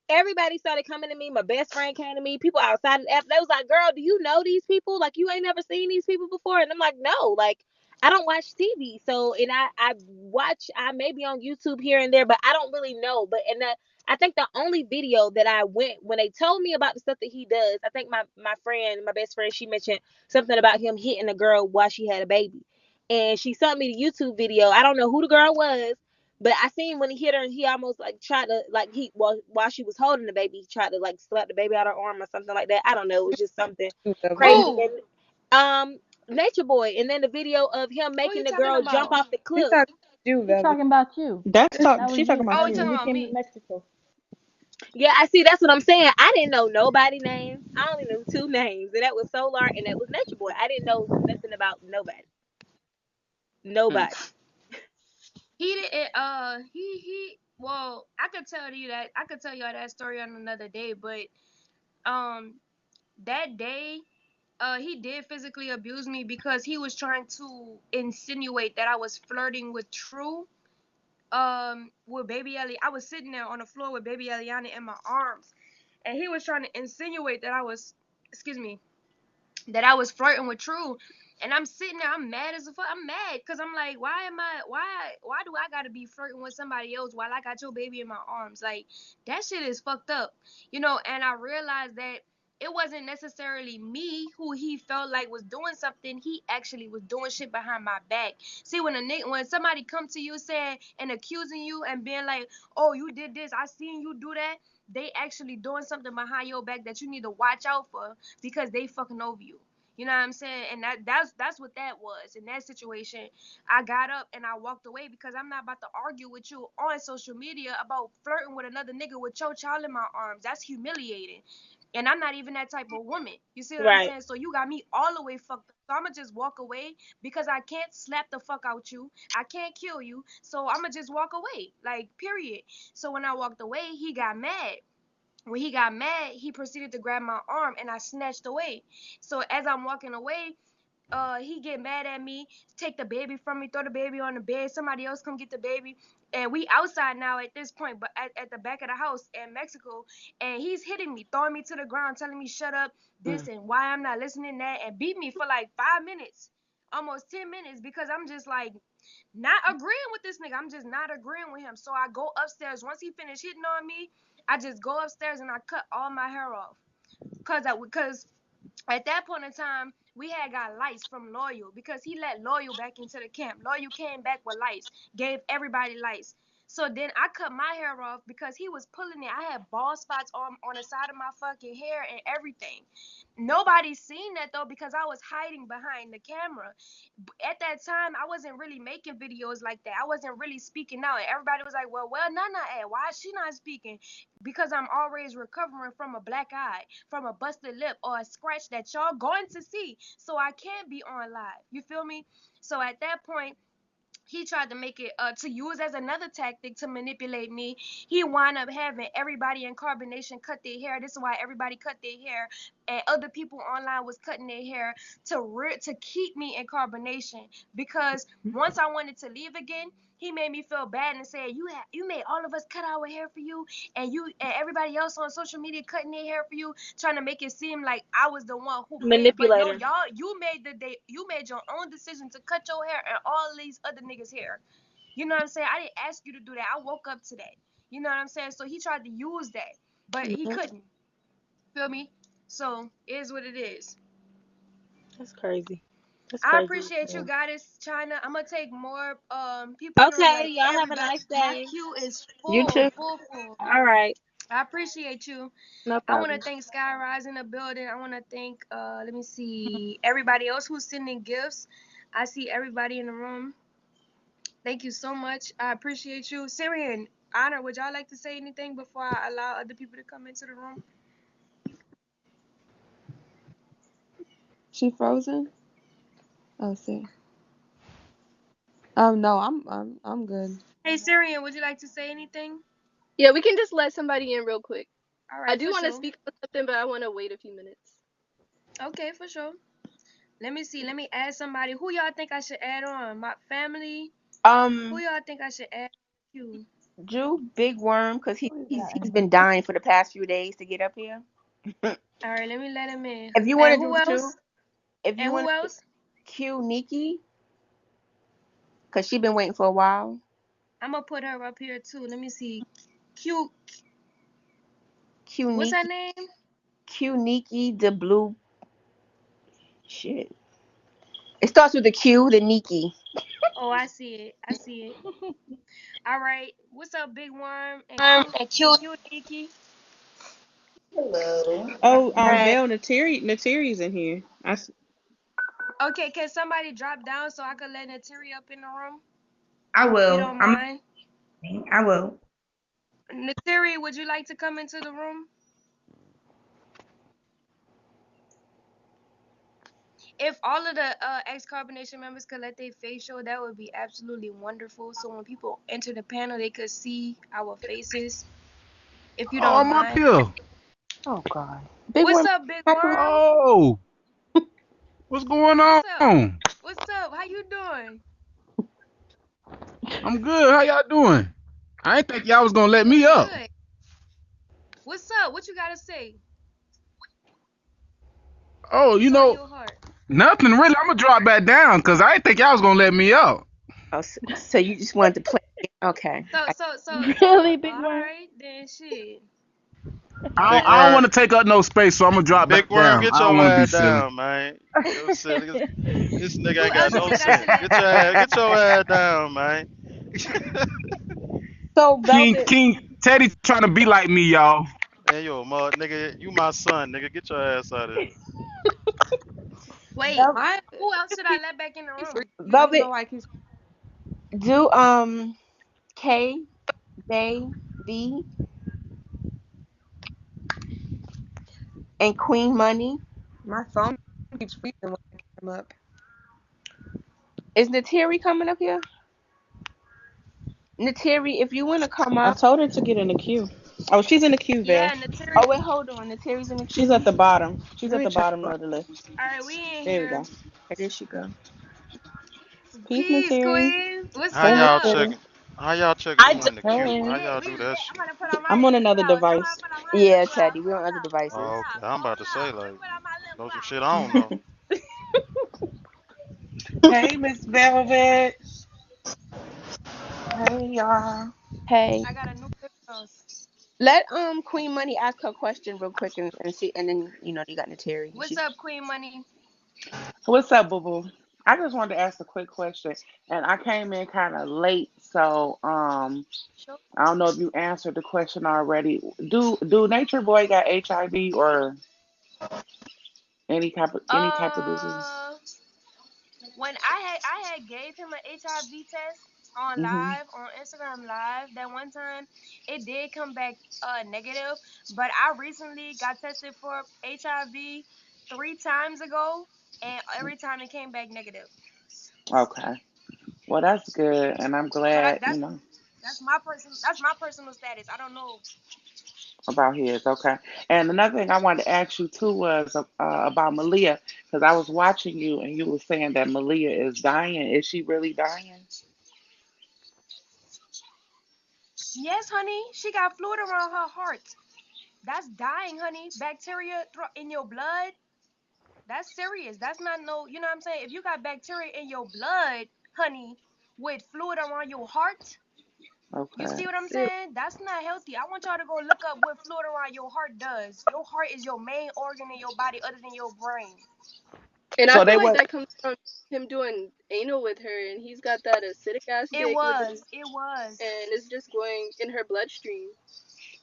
everybody started coming to me. My best friend came to me. People outside of the app, they was like, "Girl, do you know these people? Like, you ain't never seen these people before?" And I'm like, "No, like, I don't watch TV. So, and I watch, I may be on YouTube here and there, but I don't really know." But and that, I think the only video that I went when they told me about the stuff that he does, I think my friend, my best friend, she mentioned something about him hitting a girl while she had a baby, and she sent me the YouTube video. I don't know who the girl was, but I seen when he hit her, he almost like tried to, like, he, well, while she was holding the baby, he tried to like slap the baby out her arm or something like that. I don't know. It was just something crazy.
Who?
And Nature Boy, and then the video of him
Who
making
you
the
talking
girl jump
about?
off the
We
cliff.
talking you,
She's
Velvet.
talking about you. That was
She talking
you
about
Oh, you
when
you.
talking
you
about
came to
me?
Mexico.
Yeah, I see. That's what I'm saying. I didn't know nobody names. I only knew two names, and that was Solar and that was Nature Boy. I didn't know nothing about nobody.
Mm.
Nobody.
He didn't. He. Well, I could tell y'all that story on another day, but um, that day he did physically abuse me because he was trying to insinuate that I was flirting with True. With baby Ellie, I was sitting there on the floor with baby Eliana in my arms, and he was trying to insinuate that I was, excuse me, that I was flirting with True. And I'm sitting there, I'm mad as a fuck. I'm mad because I'm like, why do I gotta be flirting with somebody else while I got your baby in my arms? Like, that shit is fucked up, you know. And I realized that it wasn't necessarily me who he felt like was doing something. He actually was doing shit behind my back. See, when somebody come to you saying and accusing you and being like, oh, you did this, I seen you do that, they actually doing something behind your back that you need to watch out for because they fucking over you. You know what I'm saying? And that's what that was. In that situation, I got up and I walked away because I'm not about to argue with you on social media about flirting with another nigga with your child in my arms. That's humiliating. And I'm not even that type of woman. You see what I'm
Right.
saying? So you got me all the way fucked up. So I'ma just walk away because I can't slap the fuck out you. I can't kill you. So I'ma just walk away. Like, period. So when I walked away, he got mad. When he got mad, he proceeded to grab my arm and I snatched away. So as I'm walking away, he get mad at me, take the baby from me, throw the baby on the bed, somebody else come get the baby. And we outside now at this point, but at the back of the house in Mexico, and he's hitting me, throwing me to the ground, telling me shut up, this
Mm.
and why I'm not listening, that, and beat me for like 5 minutes, almost 10 minutes, because I'm just like not agreeing with this nigga. I'm just not agreeing with him. So I go upstairs. Once he finished hitting on me, I just go upstairs and I cut all my hair off. Cause at that point in time, we had got lice from Loyal because he let Loyal back into the camp. Loyal came back with lice, gave everybody lice. So then I cut my hair off because he was pulling it. I had bald spots on the side of my fucking hair and everything. Nobody seen that though because I was hiding behind the camera. At that time, I wasn't really making videos like that. I wasn't really speaking out. And everybody was like, well, Nana, why is she not speaking? Because I'm always recovering from a black eye, from a busted lip, or a scratch that y'all going to see. So I can't be on live. You feel me? So at that point, he tried to make it to use as another tactic to manipulate me. He wound up having everybody in carbonation cut their hair. This is why everybody cut their hair, and other people online was cutting their hair to keep me in carbonation. Because once I wanted to leave again, he made me feel bad and said, you made all of us cut our hair for you, and you and everybody else on social media cutting their hair for you, trying to make it seem like I was the one who made. But no,
Manipulator.
y'all, you made your own decision to cut your hair and all these other niggas' hair. You know what I'm saying? I didn't ask you to do that. I woke up to that. You know what I'm saying? So he tried to use that, but he
Mhm.
couldn't. Feel me? So it is what it is.
That's crazy. That's
I
crazy.
appreciate you,
Yeah.
Goddess China. I'm gonna take more people in the room,
Okay,
like
y'all have a
everybody.
nice
My
day.
queue is
You
full,
too.
full, full.
All right.
I appreciate you.
No
I want to
problem.
thank Skyrise in the building. I want to thank let me see, everybody else who's sending gifts. I see everybody in the room. Thank you so much. I appreciate you. Syrian, Honor, would y'all like to say anything before I allow other people to come into the room?
She frozen? Oh, see. No, I'm good.
Hey, Syrian, would you like to say anything?
Yeah, we can just let somebody in real quick.
All
I
right,
do
for
want to
sure.
speak on something, but I want to wait a few minutes.
Okay, for sure. Let me see. Let me add somebody. Who y'all think I should add on? My family? Who
Um,
y'all think I should add on?
Drew, Big Worm, because
Who is
he's
that?
been dying for the past few days to get up here.
All right, let me let him in.
If you want
And
to do
who
two,
else?
if you
And
want
who
to
else?
cue Nikki, because she been waiting for a while.
I'm gonna put her up here too. Let me see. Q.
Cue
What's her
Nikki,
name?
Cue Nikki, the blue shit. It starts with a Q, the Nikki.
Oh, I see it. I see it. All right. What's up, Big Worm and
Um,
Q?
and cute.
Q Nikki.
Hello.
Oh,
Hey.
Vel Natiri's in here.
Okay, can somebody drop down so I can let Natiri up in the room?
I
If you
will.
don't mind.
I will.
Natiri, would you like to come into the room? If all of the ex carbonation members could let their face show, that would be absolutely wonderful. So when people enter the panel, they could see our faces. If you
Oh,
don't
I'm up
mind.
here.
Oh God.
Big
What's
Worm,
up, Big
happy.
Worm?
Oh, what's going
What's up?
on?
What's up? How you doing?
I'm good. How y'all doing? I ain't think y'all was gonna let me
Doing
up.
good. What's up? What you gotta say?
Oh,
What's on your heart?
nothing really. I'm gonna drop back down because I ain't think y'all was gonna let me up.
Oh, so you just wanted to play? Okay.
Really, Big
All
Worm?
right, then shit.
I
Big
don't, I don't
worm,
want to take up no space, so I'm gonna drop
big
back
worm,
down.
get
I don't
your
want to be
ass
silly.
down, man. Yo, silly. This nigga
Who
ain't got
else you
no
think I
sense.
should let up?
Get your ass down, man.
So
King
Velvet,
King Teddy trying to be like me, y'all.
Man, yo, mud, nigga, you my son, nigga. Get your ass out of here.
Wait,
Vel-
Why
who else should I
he
let back in the
keeps
room?
I don't know
Velvet,
why he keeps
do K J V and Queen Money.
my phone keeps freezing when I come up.
Is Natiri coming up here? Natiri, if you want to come
I
up.
told her to get in the queue. Oh, she's in the queue, Vel.
Yeah, Naturi.
Oh wait, hold on. Natiri's in the
She's at
queue.
the bottom. She's
Let
at
me
the
check.
bottom of the list.
All right, we in
There we
here.
go.
Okay, there she go.
Peace,
Peace,
Natiri.
Queen. What's
How
Hey,
y'all
up?
Natiri.
checking? How y'all checking
I
who
just,
in the queue?
Hey.
How
Lit,
y'all
we
do
lit.
that
I'm
shit?
gonna put on my
I'm on
lip
another
gloss. I'm gonna
device.
put on my lip
Yeah,
gloss.
Teddy, we're on
Hold
other
up,
devices.
Oh,
hold
okay.
up,
I'm about
hold
to
up.
say
Let me
like
put on my lip
know some shit
gloss.
I don't know.
Hey, Miss Velvet. Hey, y'all.
Hey,
I got a new lip gloss.
let Queen Money ask her question real quick and see, and then you got Natiri.
What's up, Queen Money?
What's up, boo boo? I just wanted to ask a quick question, and I came in kind of late, so
Sure.
I don't know if you answered the question already. Do Nature Boy got HIV or any type of disease?
Uh, when I had gave him an HIV test on
Hmm.
live on Instagram live that one time, it did come back negative. But I recently got tested for HIV 3 times ago, and every time it came back negative.
Okay. Well, that's good, and I'm
So
glad
that's my personal status. I don't know.
about his. Okay. And another thing I wanted to ask you too was about Malia, because I was watching you and you were saying that Malia is dying. Is she really dying?
Yes, honey, she got fluid around her heart. That's dying, honey. Bacteria in your blood. That's serious. That's not no. You know what I'm saying? If you got bacteria in your blood, honey, with fluid around your heart. You
Okay.
see what I'm
Serious.
saying? That's not healthy. I want y'all to go look up what fluid around your heart does. Your heart is your main organ in your body other than your brain.
And I
So
feel
they
like
was
that comes from him doing anal with her, and he's got that acidic ass
It
dick with his,
was. It was.
and it's just going in her bloodstream.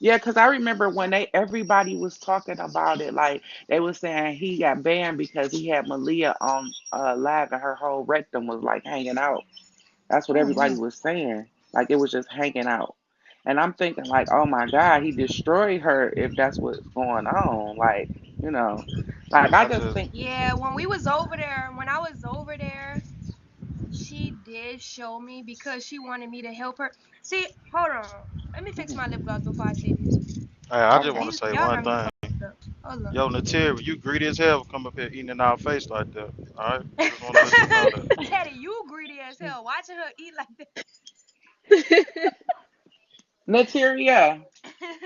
yeah, because I remember when everybody was talking about it, like they was saying he got banned because he had Malia on live and her whole rectum was like hanging out. That's what everybody
Mm-hmm.
was saying. Like it was just hanging out. And I'm thinking like, oh my God, he destroyed her if that's what's going on. Like, you know, like I
I
just
just
think
Yeah, when we was over there, when I was over there, she did show me because she wanted me to help her. See, hold on. Let me fix
mhm,
my lip gloss before I say this.
hey, I just
Cause
okay.
want to
these
say
y'all
one
got me
thing.
fucked up. Hold on.
Yo, Natir, you greedy as hell for coming up here eating in our face like that. All right, just want to let you know that.
Daddy, you greedy as hell. Watching her eat like that.
Materia.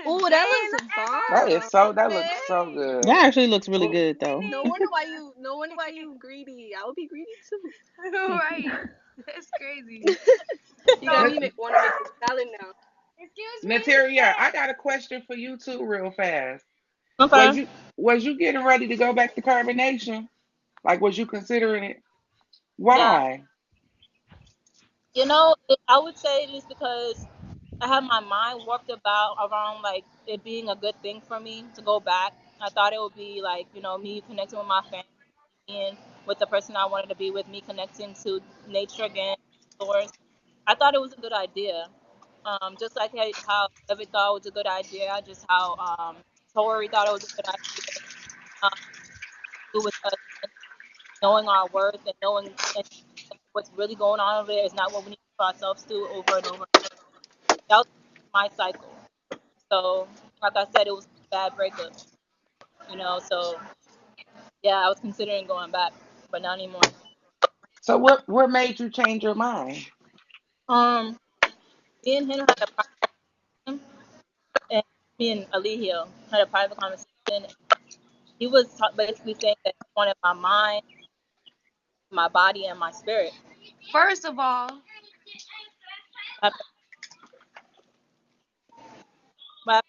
Oh, that
Dang,
looks
look at her.
That looks so
bomb, babe.
good.
That actually looks really
Oh,
good though.
No wonder why you. No wonder why you greedy. I would be greedy too.
Right. That's crazy.
You got
So,
me want to make a salad now.
excuse me?
Materia, I
Yes.
got a question for you too, real fast.
Okay.
Was you was you getting ready to go back to carbonation? Like was you considering it?
Yeah.
Why?
I would say it is because I have my mind warped about around like it being a good thing for me to go back. I thought it would be like, me connecting with my family and with the person I wanted to be with, me connecting to nature again, source. I thought it was a good idea. Just like how Evan thought it was a good idea, just how Tori thought it was a good idea. Um, do with us knowing our worth and knowing and what's really going on over there is not what we need to put ourselves through over and over. That was my cycle. So, like I said, it was a bad breakup, So, yeah, I was considering going back, but not anymore.
So what made you change your mind?
Um, Me and him had a private, and me and Alihio had a private conversation. He was basically saying that he wanted my mind, my body, and my spirit.
First of all,
But but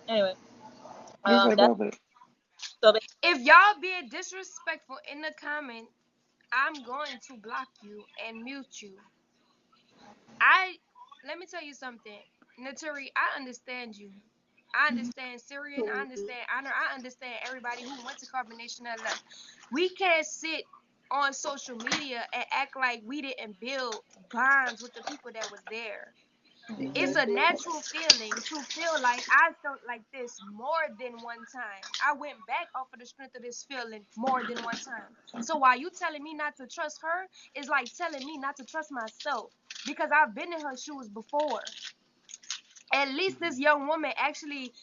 anyway,
You say
that's
Velvet.
so.
if y'all being disrespectful in the comment, I'm going to block you and mute you. I Let me tell you something, Naturi. I understand you. I understand Syrian. I understand Honor. I understand everybody who went to carbonation and left. We can't sit on social media and act like we didn't build bonds with the people that was there. It's a
Exactly.
natural feeling to feel like I felt like this more than one time. I went back off of the strength of this feeling more than one time. So while you telling me not to trust her, it's like telling me not to trust myself because I've been in her shoes before. At least this young woman actually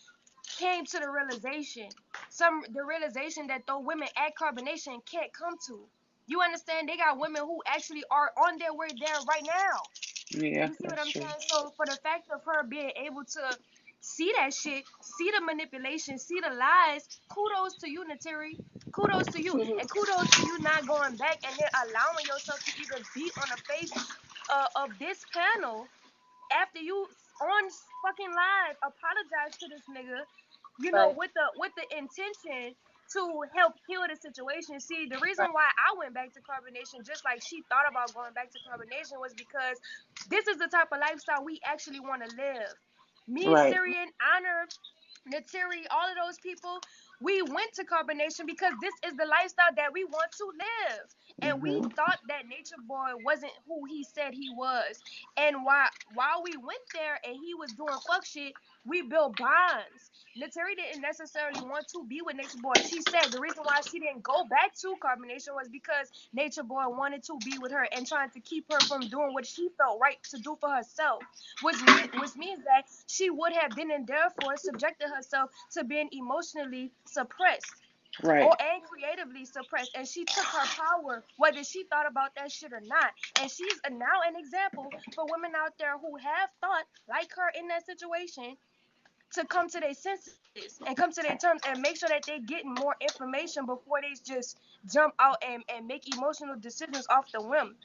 came to the realization, the realization that though women at carbonation can't come to. You understand? They got women who actually are on their way there right now.
Yeah,
You see what
that's
I'm
true.
saying? So for the fact of her being able to see that shit, see the manipulation, see the lies, kudos to you, Nateri. Kudos to you. And kudos to you not going back and then allowing yourself to even be on the face of this panel after you on fucking live apologize to this nigga,
Right,
with the intention to help heal the situation. See, the reason
right,
why I went back to carbonation, just like she thought about going back to carbonation, was because this is the type of lifestyle we actually want to live. Me,
Right,
Syrian, Honor, Natiri, all of those people, we went to carbonation because this is the lifestyle that we want to live. And we
mhm,
thought that Nature Boy wasn't who he said he was. And while we went there and he was doing fuck shit, we built bonds. Nateri didn't necessarily want to be with Nature Boy. She said the reason why she didn't go back to carbonation was because Nature Boy wanted to be with her and trying to keep her from doing what she felt right to do for herself, which means that she would have then and therefore subjected herself to being emotionally suppressed
right.
or and creatively suppressed, and she took her power whether she thought about that shit or not. And she's now an example for women out there who have thought like her in that situation to come to their senses and come to their terms and make sure that they're getting more information before they just jump out and make emotional decisions off the whim.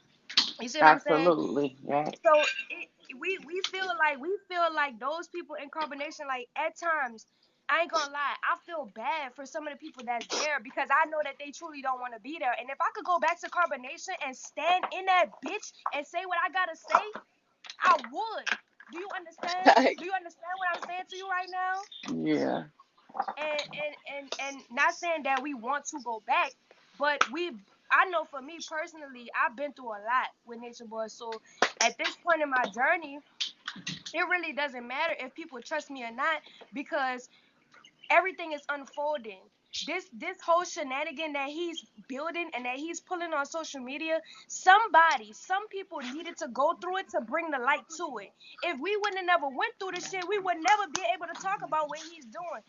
You see what I'm saying?
Absolutely. Yeah.
So we feel like those people in carbonation, like at times, I ain't gonna lie, I feel bad for some of the people that's there because I know that they truly don't want to be there. And if I could go back to carbonation and stand in that bitch and say what I gotta say, I would. Do you understand? Do you understand what I'm saying to you right now?
Yeah.
And not saying that we want to go back, but I know for me personally, I've been through a lot with Nature Boy. So at this point in my journey, it really doesn't matter if people trust me or not because everything is unfolding. This whole shenanigan that he's building and that he's pulling on social media, some people needed to go through it to bring the light to it. If we wouldn't have never went through the shit, we would never be able to talk about what he's doing.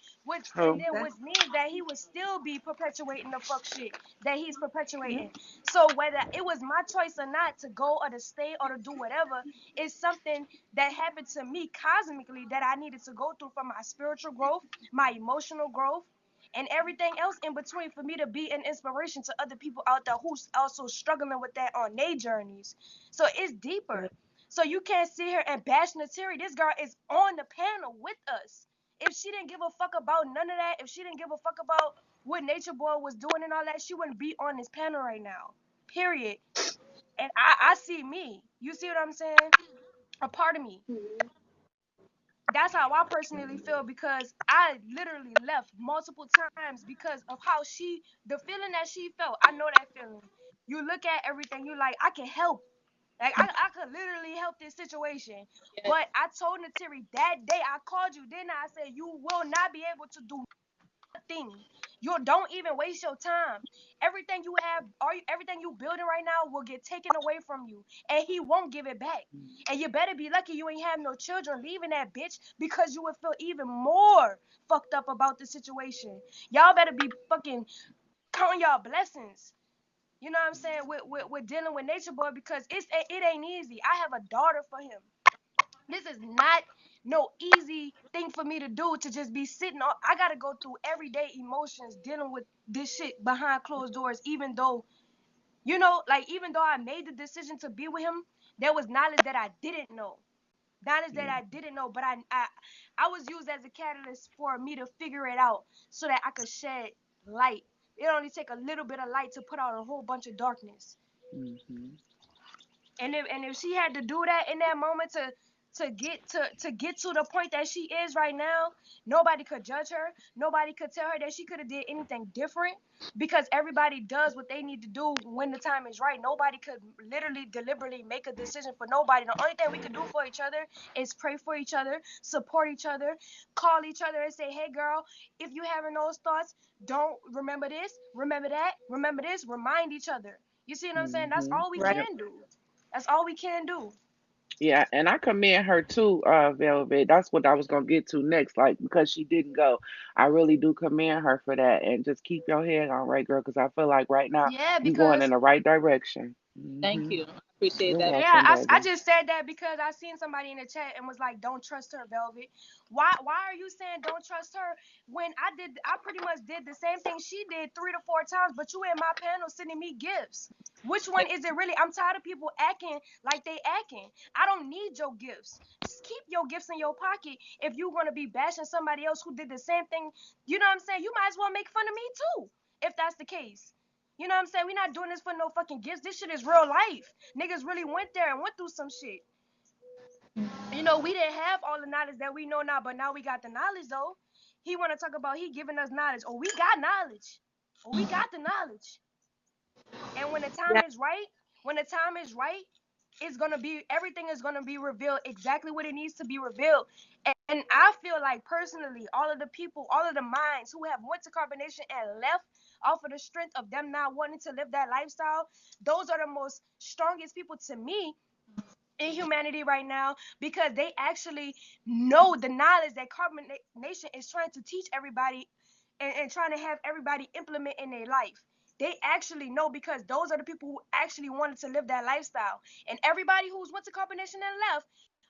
And
True.
then which means that he would still be perpetuating the fuck shit that he's perpetuating. So whether it was my choice or not to go or to stay or to do whatever, is something that happened to me cosmically that I needed to go through for my spiritual growth, my emotional growth, and everything else in between for me to be an inspiration to other people out there who's also struggling with that on their journeys. So it's deeper. So you can't sit here and bash Nateri. This girl is on the panel with us. If she didn't give a fuck about none of that, if she didn't give a fuck about what Nature Boy was doing and all that, she wouldn't be on this panel right now. Period. And I see me. You see what I'm saying? A part of me. That's how I personally feel because I literally left multiple times because of how the feeling that she felt. I know that feeling. You look at everything, you like, I can help. Like, I could literally help this situation. But I told Nateri that day, I called you, didn't I? I said, you will not be able to do thing. You don't even waste your time. Everything you have, everything you building right now will get taken away from you, and he won't give it back. And you better be lucky you ain't have no children leaving that bitch because you would feel even more fucked up about the situation. Y'all better be fucking counting y'all blessings. You know what I'm saying? With dealing with Nature Boy because it ain't easy. I have a daughter for him. This is not no easy thing for me to do to just be sitting on. I gotta go through everyday emotions dealing with this shit behind closed doors, even though, like even though I made the decision to be with him, there was knowledge that I didn't know. Knowledge that I didn't know, but I was used as a catalyst for me to figure it out so that I could shed light. It only take a little bit of light to put out a whole bunch of darkness.
Hmm.
And if she had to do that in that moment to get to the point that she is right now, nobody could judge her. Nobody could tell her that she could have did anything different because everybody does what they need to do when the time is right. Nobody could literally deliberately make a decision for nobody. The only thing we could do for each other is pray for each other, support each other, call each other and say, hey girl, if you having those thoughts, don't remember this, remember that, remember this, remind each other. You see what I'm saying? That's
Hmm.
all we
Yep.
can do. That's all we can do.
Yeah, and I commend her too, Velvet. That's what I was gonna get to next. Like because she didn't go, I really do commend her for that. And just keep your head on right, girl, because I feel like right now
Yeah,
you going in
because
the right direction.
Thank
Hmm.
you. I appreciate
You're
that.
yeah,
welcome,
I
baby.
just said that because I seen somebody in the chat and was like, "Don't trust her, Velvet." Why are you saying don't trust her when I pretty much did the same thing she did 3 to 4 times, but you in my panel sending me gifts. Which one is it really? I'm tired of people acting like they acting. I don't need your gifts. Just keep your gifts in your pocket if you're gonna be bashing somebody else who did the same thing. You know what I'm saying? You might as well make fun of me too, if that's the case. You know what I'm saying? We're not doing this for no fucking gifts. This shit is real life. Niggas really went there and went through some shit. We didn't have all the knowledge that we know now, but now we got the knowledge though. He wanna talk about he giving us knowledge. Oh, we got knowledge. Oh, we got the knowledge. And when the time is right, it's gonna be everything is gonna be revealed exactly what it needs to be revealed. And I feel like personally, all of the people, all of the minds who have went to carbonation and left off of the strength of them not wanting to live that lifestyle, those are the most strongest people to me in humanity right now because they actually know the knowledge that carbonation is trying to teach everybody and trying to have everybody implement in their life. They actually know because those are the people who actually wanted to live that lifestyle. And everybody who's went to carbonation and left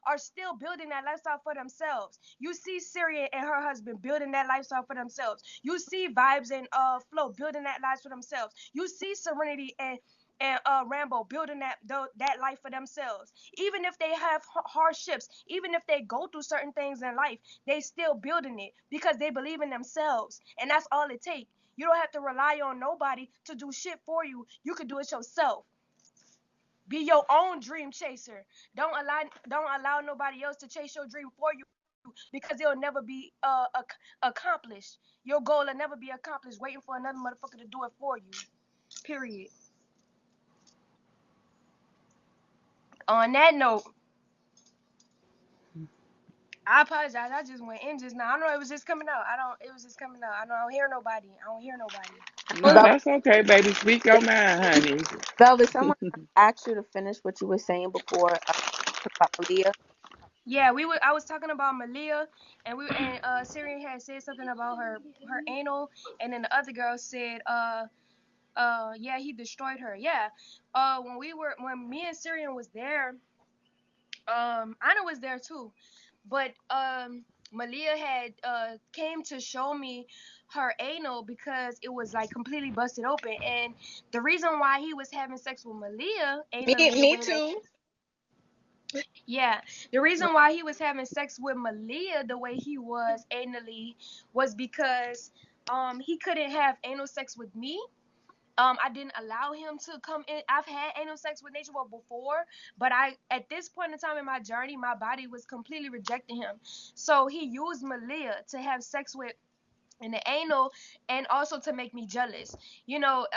are still building that lifestyle for themselves. You see Syrian and her husband building that lifestyle for themselves. You see Vibes and Flo building that life for themselves. You see Serenity and Rambo building that life for themselves. Even if they have hardships, even if they go through certain things in life, they still building it because they believe in themselves, and that's all it takes. You don't have to rely on nobody to do shit for you. You can do it yourself. Be your own dream chaser. Don't allow nobody else to chase your dream for you because it'll never be accomplished. Your goal will never be accomplished waiting for another motherfucker to do it for you. Period. On that note, I apologize. I just went in just now. I know it was just coming out. It was just coming out. I don't hear nobody. I don't hear nobody.
No,
Vel-
that's okay, baby. Speak your mind, honey.
Velvet, someone asked you to finish what you were saying before about Malia.
Yeah, I was talking about Malia, and Syrian had said something about her anal, and then the other girl said yeah, he destroyed her. Yeah. When me and Syrian was there, Anna was there too, but Malia had came to show me her anal because it was like completely busted open, and the reason why he was having sex with Malia anally the
Me
way that
too.
yeah, the reason why he was having sex with Malia the way he was anally was because he couldn't have anal sex with me. I didn't allow him to come in. I've had anal sex with NatureBoy before, but at this point in time in my journey, my body was completely rejecting him. So he used Malia to have sex with in the anal, and also to make me jealous. You know,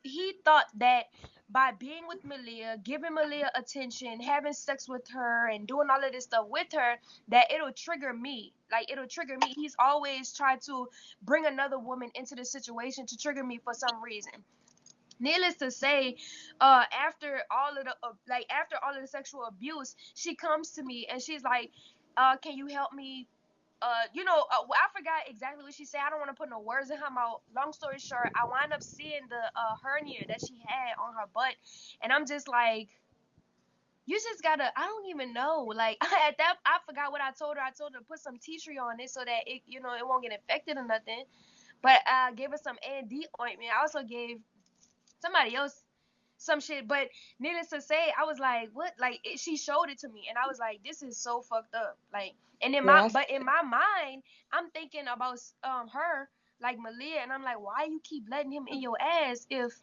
he thought that by being with Malia, giving Malia attention, having sex with her, and doing all of this stuff with her, that it'll trigger me. Like, it'll trigger me. He's always tried to bring another woman into the situation to trigger me for some reason. Needless to say, after all of the sexual abuse, she comes to me and she's like, "Can you help me?" I forgot exactly what she said. I don't want to put no words in her mouth. Long story short, I wind up seeing the hernia that she had on her butt, and I'm just like, you just gotta. I don't even know. Like at that, I forgot what I told her. I told her to put some tea tree on it so that it won't get infected or nothing. But I gave her some A&D ointment. I also gave somebody else some shit. But needless to say, I was like, what? Like she showed it to me, and I was like, this is so fucked up. Like, and
Yes.
in my mind, I'm thinking about her, like Malia, and I'm like, why you keep letting him in your ass if,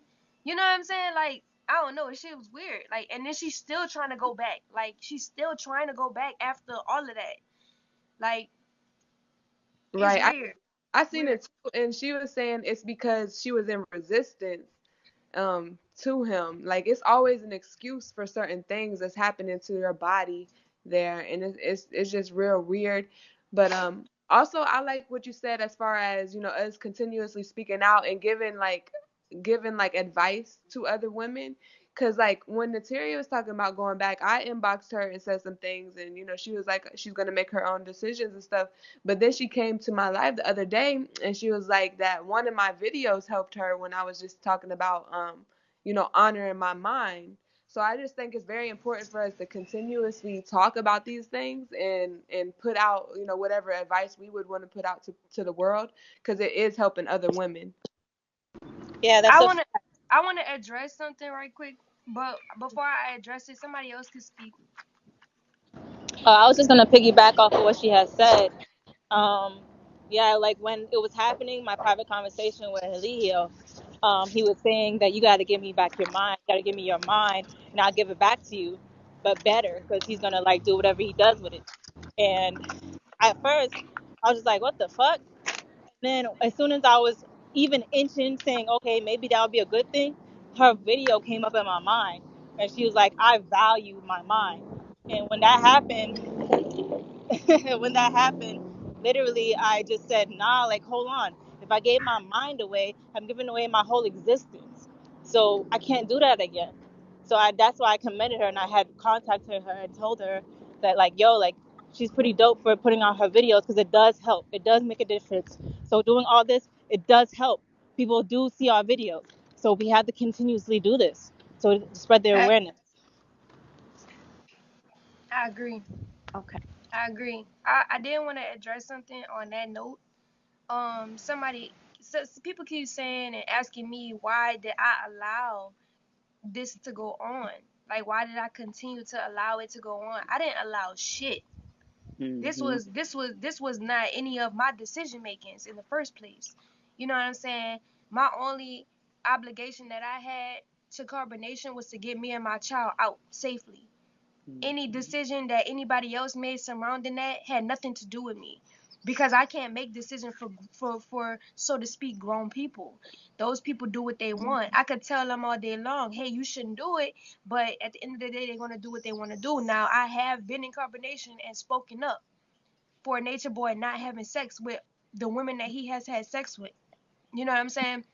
you know what I'm saying? Like, I don't know, shit was weird. Like, and then she's still trying to go back. Like, she's still trying to go back after all of that. Like, it's
Right.
weird.
I seen
Weird.
it too, and she was saying it's because she was in resistance to him. Like it's always an excuse for certain things that's happening to your body there, and it's just real weird. But also I like what you said as far as us continuously speaking out and giving like advice to other women. Cause like when Nataria was talking about going back, I inboxed her and said some things, and she was like she's gonna make her own decisions and stuff. But then she came to my live the other day, and she was like that one of my videos helped her when I was just talking about honoring my mind. So I just think it's very important for us to continuously talk about these things and put out whatever advice we would want to put out to the world, because it is helping other women.
Yeah, that's
I
a.
wanna I wanna address something right quick, but before I address it, somebody else could speak.
I was just gonna piggyback off of what she had said. Um, yeah, like when it was happening, my private conversation with Helio, he was saying that you got to give me back your mind, you got to give me your mind, and I'll give it back to you, but better, because he's gonna like do whatever he does with it. And at first, I was just like, what the fuck? Then as soon as I was even inching, saying, okay, maybe that would be a good thing, her video came up in my mind, and she was like, I value my mind. And when that happened, when that happened, literally, I just said, nah, like, hold on. If I gave my mind away, I'm giving away my whole existence. So I can't do that again. So that's why I commended her, and I had contacted her and told her that, like, yo, like, she's pretty dope for putting out her videos because it does help. It does make a difference. So doing all this, it does help. People do see our videos. So we have to continuously do this so to spread the
Fact,
awareness.
I agree.
Okay.
I agree. I did want to address something on that note. Somebody, people keep saying and asking me why did I allow this to go on? Like, why did I continue to allow it to go on? I didn't allow shit.
Mhm.
This was not any of my decision makings in the first place. You know what I'm saying? My only obligation that I had to carbonation was to get me and my child out safely. Any
Mhm.
decision that anybody else made surrounding that had nothing to do with me, because I can't make decisions for so to speak grown people. Those people do what they want. I could tell them all day long, hey, you shouldn't do it, but at the end of the day they're going to do what they want to do. Now I have been in carbonation and spoken up for Nature Boy not having sex with the women that he has had sex with. You know what I'm saying?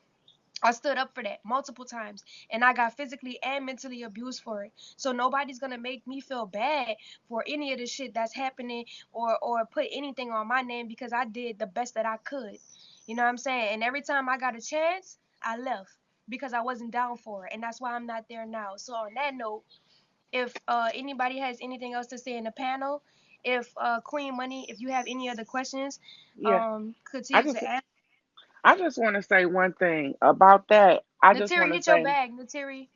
I stood up for that multiple times, and I got physically and mentally abused for it. So nobody's gonna make me feel bad for any of the shit that's happening, or put anything on my name, because I did the best that I could. You know what I'm saying? And every time I got a chance, I left because I wasn't down for it, and that's why I'm not there now. So on that note, if anybody has anything else to say in the panel, if Queen Money, if you have any other questions,
Yeah. I
continue
just
to ask.
I just want to say one thing about that.
Nateri, hit your bag, Nateri.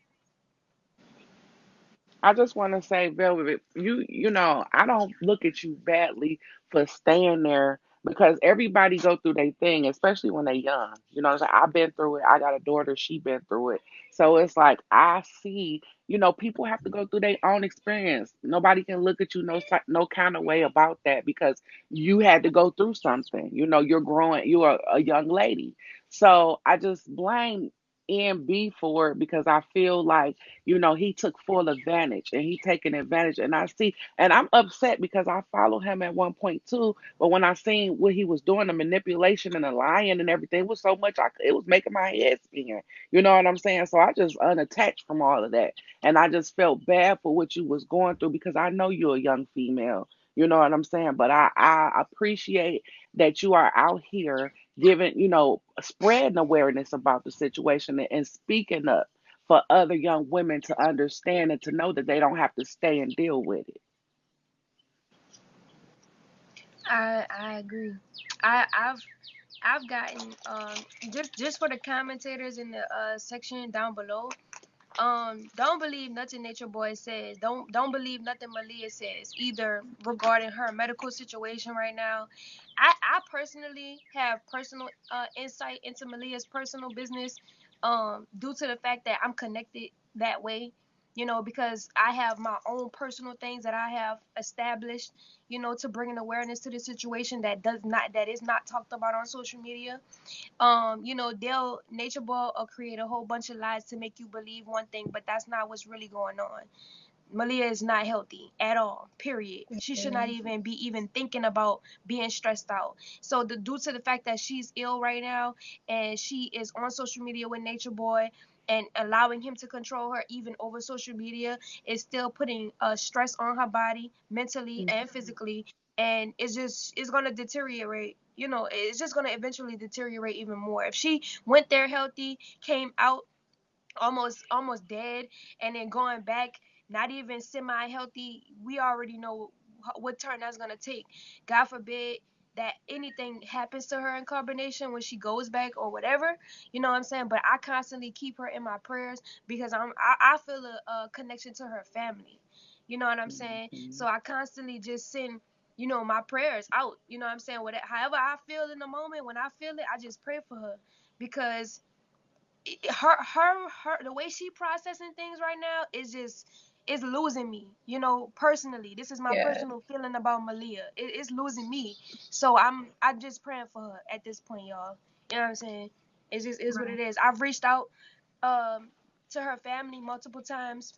I just want to say, Velvet, you know, I don't look at you badly for staying there because everybody go through their thing, especially when they're young. You know, what I'm saying? I've been through it. I got a daughter; she been through it. So it's like I see, you know, people have to go through their own experience. Nobody can look at you no kind of way about that because you had to go through something. You know, you're growing. You are a young lady. So I just blame NB for it because I feel like he took full advantage and he taking advantage. And I see, and I'm upset because I followed him at one point too. But when I seen what he was doing, the manipulation and the lying and everything, it was so much, it was making my head spin. You know what I'm saying? So I just unattached from all of that. And I just felt bad for what you was going through because I know you're a young female. You know what I'm saying? But I appreciate that you are out here giving, spreading awareness about the situation and speaking up for other young women to understand and to know that they don't have to stay and deal with it.
I agree. I've gotten just for the commentators in the section down below. Don't believe nothing Nature Boy says. Don't believe nothing Malia says either regarding her medical situation right now. I personally have personal insight into Malia's personal business, due to the fact that I'm connected that way. Because I have my own personal things that I have established, to bring an awareness to the situation that is not talked about on social media. They'll Nature Boy will create a whole bunch of lies to make you believe one thing, but that's not what's really going on. Malia is not healthy at all. Period. She should not even be even thinking about being stressed out. So due to the fact that she's ill right now and she is on social media with Nature Boy and allowing him to control her even over social media, is still putting stress on her body mentally and physically, and it's gonna deteriorate. It's just gonna eventually deteriorate even more. If she went there healthy, came out almost dead, and then going back not even semi healthy, we already know what turn that's going to take. God forbid that anything happens to her in carbonation when she goes back or whatever. You know what I'm saying? But I constantly keep her in my prayers because I feel a connection to her family. You know what I'm saying?
Mhm.
So I constantly just send my prayers out. You know what I'm saying? However I feel in the moment, when I feel it, I just pray for her, because her the way she processing things right now is just is losing me. Personally, this is my
Yeah.
personal feeling about Malia. It's losing me. So I'm just praying for her at this point, y'all. You know what I'm saying? It just is what
Right.
it is. I've reached out um to her family multiple times.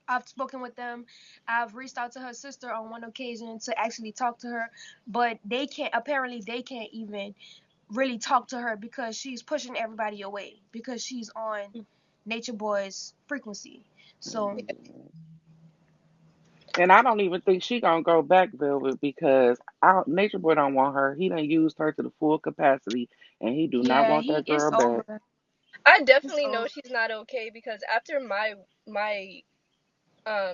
I've spoken with them. I've reached out to her sister on one occasion to actually talk to her, but they can't even really talk to her because she's pushing everybody away because she's on Nature Boy's frequency. So
Mhm. And I don't even think she gonna go back, Velvet, because Nature Boy don't want her. He done used her to the full capacity, and he do not
yeah,
want that
it's
girl back.
over.
I
It's
definitely know
over.
she's not okay because after my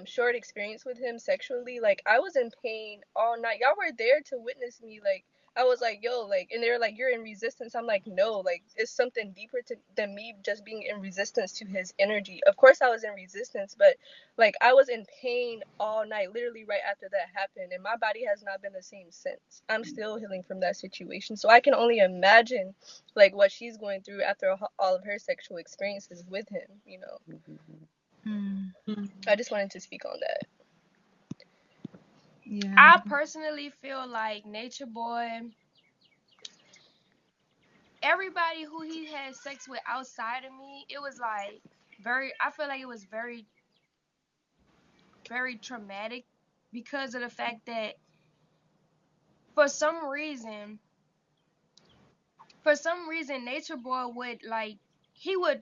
short experience with him sexually, like I was in pain all night. Y'all were there to witness me. Like I was like, yo, like, and they're like, you're in resistance. I'm like, no, like it's something deeper than me just being in resistance to his energy. Of course, I was in resistance, but like I was in pain all night, literally right after that happened, and my body has not been the same since. I'm still healing from that situation, so I can only imagine like what she's going through after all of her sexual experiences with him. You know,
Mm,
I just wanted to speak on that.
yeah.
I personally feel like Nature Boy, everybody who he had sex with outside of me, it was like I feel like it was very, very traumatic because of the fact that for some reason, Nature Boy would like, he would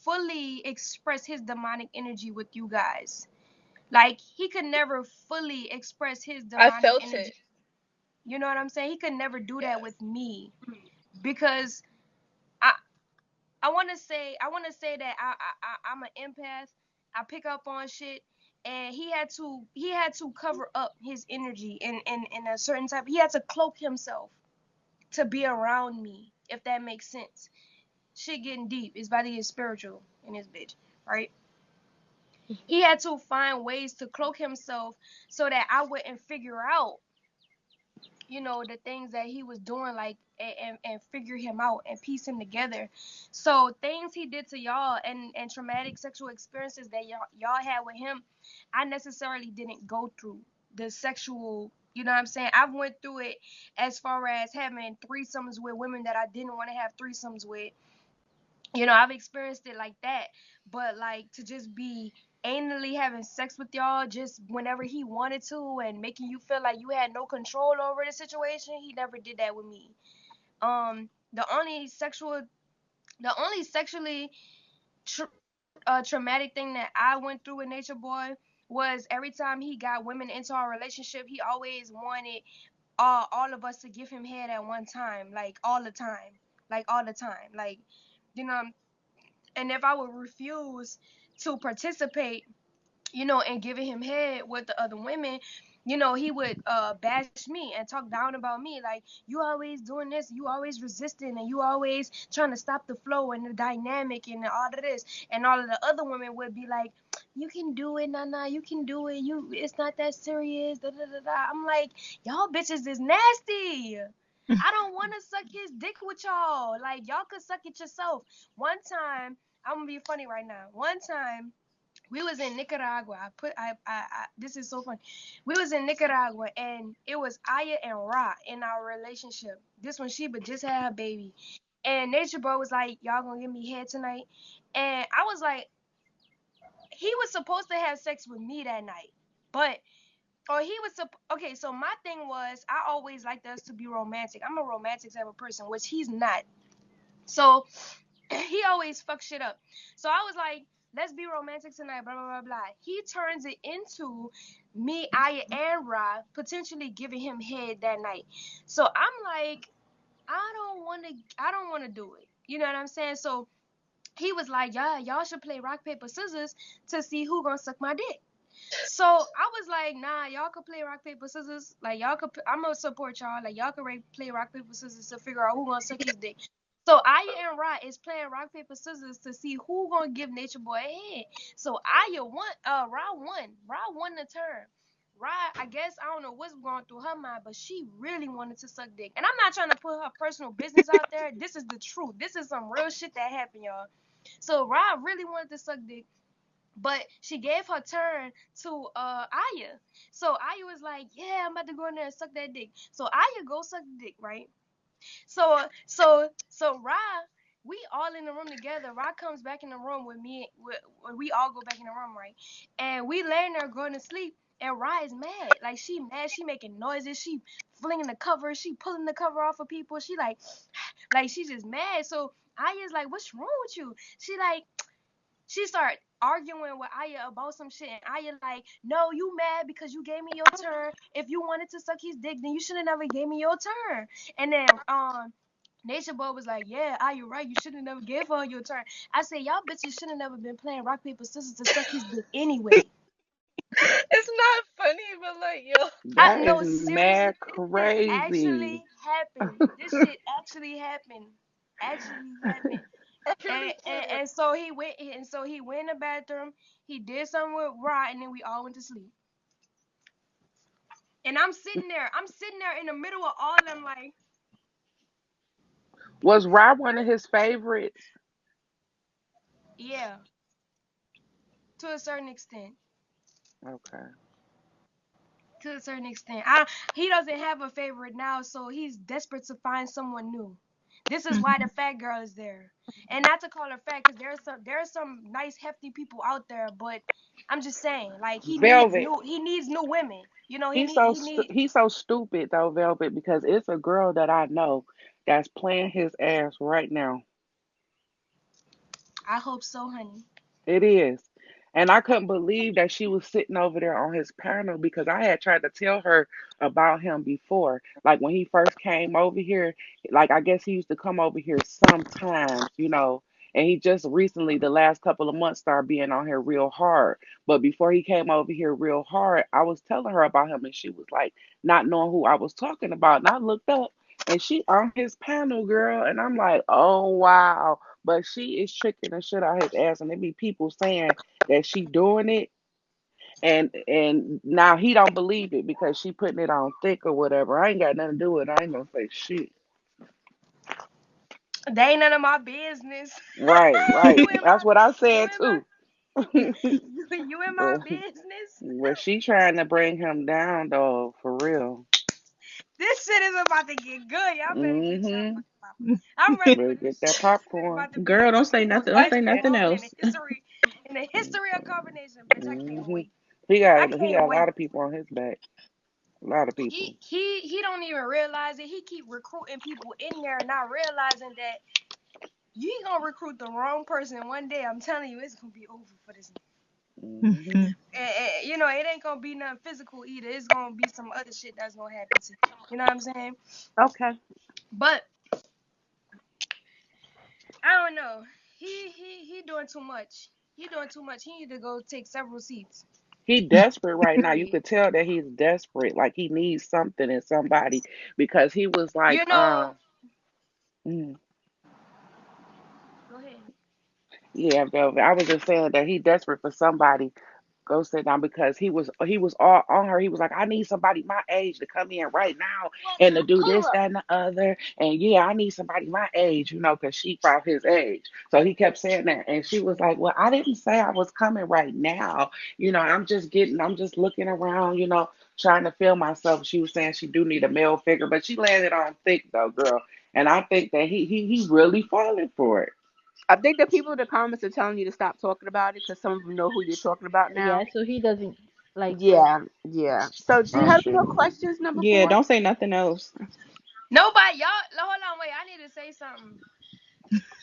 fully express his demonic energy with you guys. Like, he could never fully express his
I
demonic
felt
energy.
it.
You know what I'm saying? He could never do that
Yes.
with me because I I want to say that I'm an empath. I pick up on shit, and he had to cover up his energy in a certain type. He had to cloak himself to be around me, if that makes sense. Shit getting deep. It's about to get spiritual in this bitch, right? He had to find ways to cloak himself so that I wouldn't figure out, the things that he was doing, like, and figure him out and piece him together. So things he did to y'all, and traumatic sexual experiences that y'all had with him, I necessarily didn't go through the sexual. You know what I'm saying? I've went through it as far as having threesomes with women that I didn't want to have threesomes with. I've experienced it like that. But like, to just be anally having sex with y'all just whenever he wanted to and making you feel like you had no control over the situation, he never did that with me. The only sexually tr- traumatic thing that I went through with Nature Boy was every time he got women into our relationship, he always wanted all of us to give him head at one time, like all the time, like, you know. And if I would refuse to participate, and giving him head with the other women, he would bash me and talk down about me, like, you always doing this, you always resisting, and you always trying to stop the flow and the dynamic and all of this. And all of the other women would be like, you can do it, Nana, you can do it, it's not that serious, da, da, da, da. I'm like, y'all bitches is nasty. I don't want to suck his dick with y'all. Like, y'all could suck it yourself. One time, I'm gonna be funny right now. One time, we was in Nicaragua. This is so funny. We was in Nicaragua, and it was Aya and Ra in our relationship. This one, Sheba just had her baby, and Nature Boy was like, y'all gonna give me head tonight? And I was like, he was supposed to have sex with me that night, but or he was okay. So my thing was, I always liked us to be romantic. I'm a romantic type of person, which he's not. So he always fucks shit up. So I was like, let's be romantic tonight, blah, blah, blah, blah. He turns it into me, Aya, and Ra potentially giving him head that night. So I'm like, I don't want to do it. You know what I'm saying? So he was like, yeah, y'all should play rock, paper, scissors to see who gonna suck my dick. So I was like, nah, y'all could play rock, paper, scissors. Like, y'all could, I'm gonna support y'all. Like, y'all could play rock, paper, scissors to figure out who gonna suck his dick. So Aya and Ra is playing rock, paper, scissors to see who gonna give Nature Boy a head. So Aya won, Ra won. Ra won the turn. Ra, I guess, I don't know what's going through her mind, but she really wanted to suck dick. And I'm not trying to put her personal business out there. This is the truth. This is some real shit that happened, y'all. So Ra really wanted to suck dick, but she gave her turn to Aya. So Aya was like, yeah, I'm about to go in there and suck that dick. So Aya go suck the dick, right? So Ra, we all in the room together. Ra comes back in the room with me. We all go back in the room, right? And we laying there going to sleep. And Ra is mad. Like, she mad. She making noises. She flinging the cover. She pulling the cover off of people. She like she just mad. So Aya's like, what's wrong with you? She started arguing with Aya about some shit, and Aya like, no, you mad because you gave me your turn. If you wanted to suck his dick, then you should have never gave me your turn. And then Nature Boy was like, yeah, Aya right, you should have never gave her your turn. I said, y'all bitches should have never been playing rock paper scissors to suck his dick anyway.
It's not funny, but like, yo.
I
That
no
is
seriously,
mad
this shit
crazy.
actually happened. This shit actually happened. Actually happened.
I really
And
can't.
so he went in the bathroom. He did something with Rod, and then we all went to sleep. And I'm sitting there. I'm sitting there in the middle of all of them, like,
Was Rob one of his favorites?
yeah, to a certain extent.
Okay.
To a certain extent. He doesn't have a favorite now, so he's desperate to find someone new. This is why the fat girl is there. And not to call her fat, because there's some nice hefty people out there, but I'm just saying, like,
Velvet.
he needs new women. You know, he need
He's so stupid though, Velvet, because it's a girl that I know that's playing his ass right now.
I hope so, honey.
It is. And I couldn't believe that she was sitting over there on his panel because I had tried to tell her about him before. Like when he first came over here, like I guess he used to come over here sometimes, and he just recently, the last couple of months, started being on here real hard. But before he came over here real hard, I was telling her about him and she was like, not knowing who I was talking about. And I looked up and she on his panel, girl. And I'm like, oh, wow. But she is tricking the shit out his ass, and there be people saying that she doing it, and now he don't believe it because she putting it on thick or whatever. I ain't got nothing to do with it. I ain't gonna say shit.
They ain't none of my business.
Right,
you
right.
in my
That's what I
you
said
in my
too.
you in my
But
business.
but she trying to bring him down though, for real.
This shit is about to get good. Y'all better get your
Mm-hmm.
fucking popcorn. I'm ready for
Better
this
get
shit.
that
This shit is
popcorn.
about to be
Girl,
the
don't say
most
nothing. Don't say
legendary
nothing
moment
else.
in the history of combination. Bitch, I can't
Mm-hmm.
wait.
He
I
got he
can't
got a
wait.
lot of people on his back. A lot of people.
He don't even realize it. He keep recruiting people in there, not realizing that you gonna recruit the wrong person one day. I'm telling you, it's gonna be over for this.
Mm-hmm.
You know, it ain't gonna be nothing physical either. It's gonna be some other shit that's gonna happen to you. You know what I'm saying?
Okay.
But I don't know. He doing too much. He doing too much. He need to go take several seats.
He desperate right now. You
Period.
could tell that he's desperate, like he needs something and somebody, because he was like,
You know.
mm,
Go ahead.
yeah, Velvet. I was just saying that he desperate for somebody. Go sit down because he was all on her. He was like, I need somebody my age to come in right now and to do this, that, and the other. And yeah, I need somebody my age, because she about his age. So he kept saying that. And she was like, well, I didn't say I was coming right now. I'm just looking around, trying to feel myself. She was saying she do need a male figure, but she landed on thick though, girl. And I think that he really falling for it.
I think the people in the comments are telling you to stop talking about it because some of them know who you're talking about
Yeah,
now.
so he doesn't like yeah.
Yeah, yeah. So, do you
Oh
have any
shit.
more questions? Number
Yeah,
four.
don't say nothing else.
Nobody, y'all. Hold on, wait. I need to say something.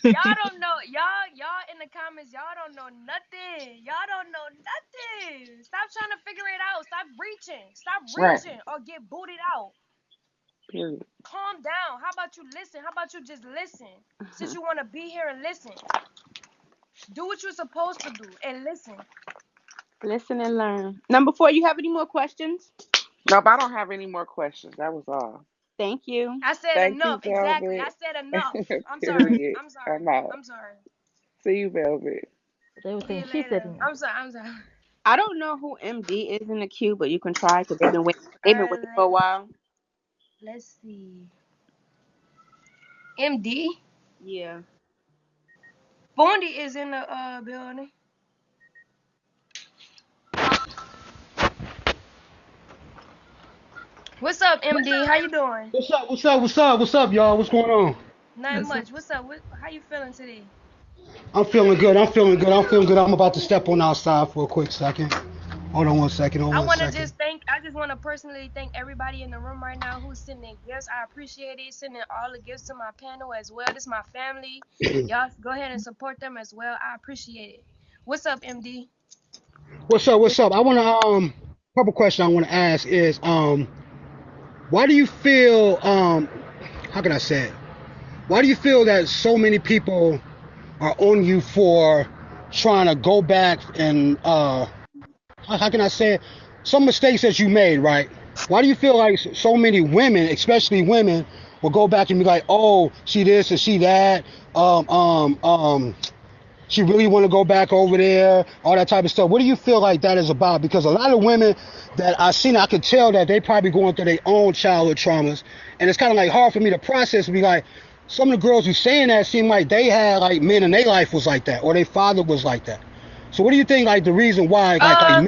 Y'all don't know. Y'all in the comments. Y'all don't know nothing. Y'all don't know nothing. Stop trying to figure it out. Stop reaching. Stop
Right.
reaching or get booted out.
Period.
Calm down. How about you listen? How about you just listen? Since you want to be here and listen, do what you're supposed to do and listen.
Listen and learn. Number four. You have any more questions?
Nope, I don't have any more questions. That was all.
Thank you.
I said
Thank you,
enough. Exactly. I
Velvet.
said enough. I'm sorry.
Period.
I'm sorry.
I'm out.
I'm sorry.
See you, Velvet.
They were
See
saying
you
she said
later.
enough.
I'm sorry. I'm sorry.
I don't know who MD is in the queue, but you can try because they've been waiting.
All
They've been
right.
waiting for a while.
Let's see. MD.
Yeah.
Bondi is in the building. What's up, MD? How you doing?
What's up? What's up? What's up? What's up, y'all? What's going on?
Not
That's
much. What's up? How you feeling today?
I'm feeling good. I'm feeling good. I'm feeling good. I'm about to step on outside for a quick second. Hold on one second. Hold on
I
one
want to
second.
just thank. I just want to personally thank everybody in the room right now who's sending gifts. I appreciate it. Sending all the gifts to my panel as well. This is my family. Y'all go ahead and support them as well. I appreciate it. What's up, MD?
What's up? What's up? I want to couple questions I want to ask is why do you feel how can I say it? Why do you feel that so many people are on you for trying to go back and how can I say it? Some mistakes that you made, right? Why do you feel like so many women, especially women, will go back and be like, oh, she this and she that, um, um, um, she really want to go back over there, all that type of stuff. What do you feel like that is about? Because a lot of women that I seen, I could tell that they probably going through their own childhood traumas, and it's kind of like hard for me to process. And be like, some of the girls who saying that seem like they had like men in their life was like that, or their father was like that. So what do you think like the reason why
Uh,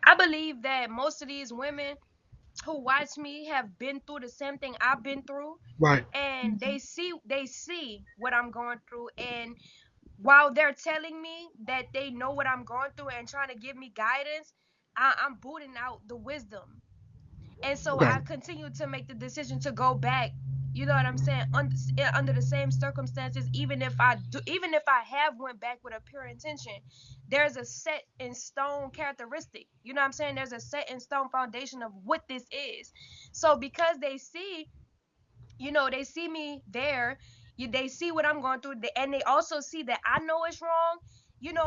I believe that most of these women who watch me have been through the same thing I've been through,
right?
and
Mhm.
they see what I'm going through, and while they're telling me that they know what I'm going through and trying to give me guidance, I'm booting out the wisdom. And so
Okay,
I continue to make the decision to go back. You know what I'm saying? Under the same circumstances, even if I have went back with a pure intention, there's a set in stone characteristic. You know what I'm saying? There's a set in stone foundation of what this is. So because they see, they see me there, they see what I'm going through, and they also see that I know it's wrong.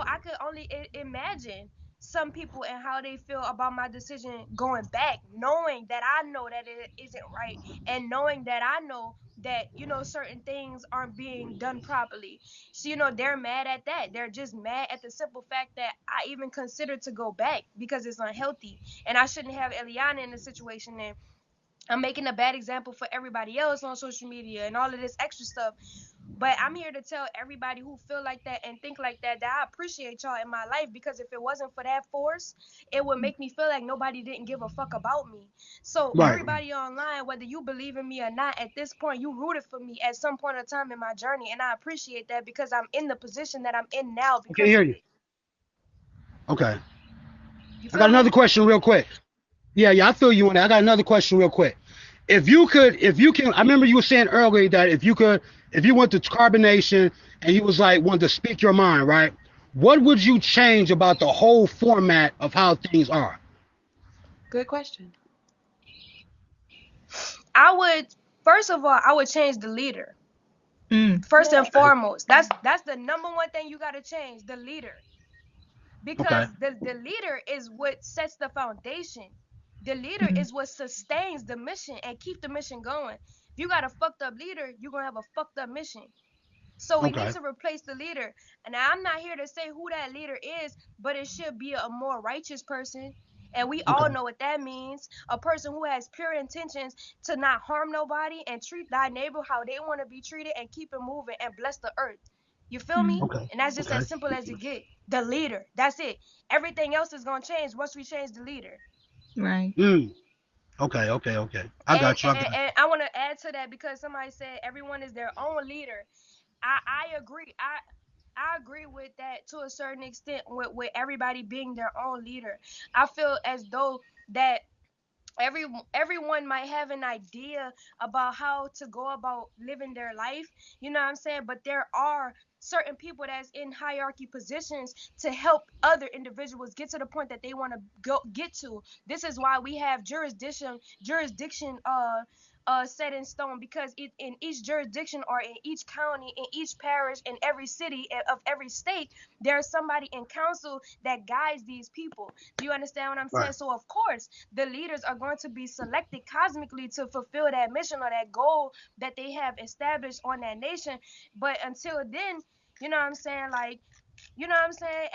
I could only imagine some people and how they feel about my decision going back, knowing that I know that it isn't right, and knowing that I know that certain things aren't being done properly. So they're mad at that. They're just mad at the simple fact that I even considered to go back because it's unhealthy, and I shouldn't have Eliana in the situation. And I'm making a bad example for everybody else on social media and all of this extra stuff. But I'm here to tell everybody who feel like that and think like that I appreciate y'all in my life, because if it wasn't for that force, it would make me feel like nobody didn't give a fuck about me. So
right.
everybody online, whether you believe in me or not, at this point you rooted for me at some point of time in my journey, and I appreciate that because I'm in the position that I'm in now
I can
because
hear
of
you.
it.
Okay,
You
I got
feel
another
me?
question real quick. Yeah, yeah, I feel you on that. I got another question real quick. If you can, I remember you were saying earlier that if you went to carbonation and you was like wanted to speak your mind, right? What would you change about the whole format of how things are?
Good question.
I would First of all, I would change the leader.
Mm.
First and
Okay,
foremost, that's the number one thing you got to change, the leader,
okay,
because the leader is what sets the foundation. The leader
Mhm.
is what sustains the mission and keep the mission going. If you got a fucked up leader, you're gonna have a fucked up mission. So we need
okay,
to replace the leader. And I'm not here to say who that leader is, but it should be a more righteous person. And we all
okay,
know what that means. A person who has pure intentions to not harm nobody and treat thy neighbor how they want to be treated and keep it moving and bless the earth. You feel me?
Mhm.
okay,
And that's just
okay.
as simple as it get. The leader. That's it. Everything else is gonna change once we change the leader.
Right.
Mm, okay, okay, okay. I
And
got you. I
and,
got
and I want to add to that because somebody said everyone is their own leader. I agree. I agree with that to a certain extent, with everybody being their own leader. I feel as though that every everyone might have an idea about how to go about living their life, you know what I'm saying, but there are certain people that's in hierarchy positions to help other individuals get to the point that they want to go get to. This is why we have jurisdiction set in stone, because in each jurisdiction, or in each county, in each parish, in every city of every state, there's somebody in council that guides these people. Do you understand what I'm
right,
saying? So of course the leaders are going to be selected cosmically to fulfill that mission or that goal that they have established on that nation. But until then, you know what I'm saying? Like, you know what I'm saying?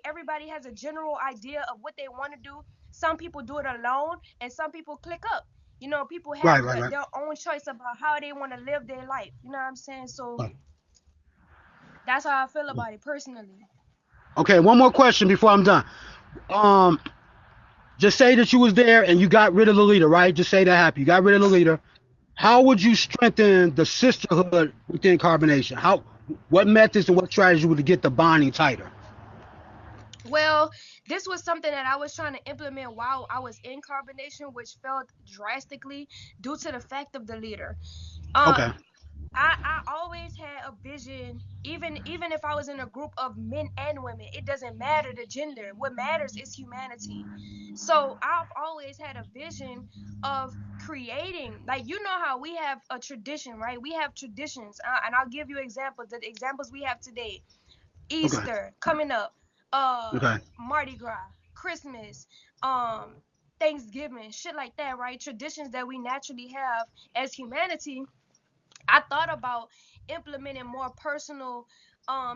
Everybody has a general idea of what they want to do. Some people do it alone, and some people click up. People have
right, right, right.
their own choice about how they want to live their life. You know what I'm saying? So
Right.
that's how I feel about it personally.
Okay, one more question before I'm done. Um, just say that you was there and you got rid of the leader, right? Just say that happened. You got rid of the leader. How would you strengthen the sisterhood within carbonation? What methods and what strategy would to get the bonding tighter?
Well, this was something that I was trying to implement while I was in carbonation, which failed drastically due to the fact of the leader.
Okay,
Um, I always had a vision, even if I was in a group of men and women, it doesn't matter the gender. What matters is humanity. So I've always had a vision of creating, like, how we have a tradition, right? We have traditions, and I'll give you examples. The examples we have today:
okay,
Easter coming up,
Okay.
Mardi Gras, Christmas, Thanksgiving, shit like that, right? Traditions that we naturally have as humanity. I thought about implementing more personal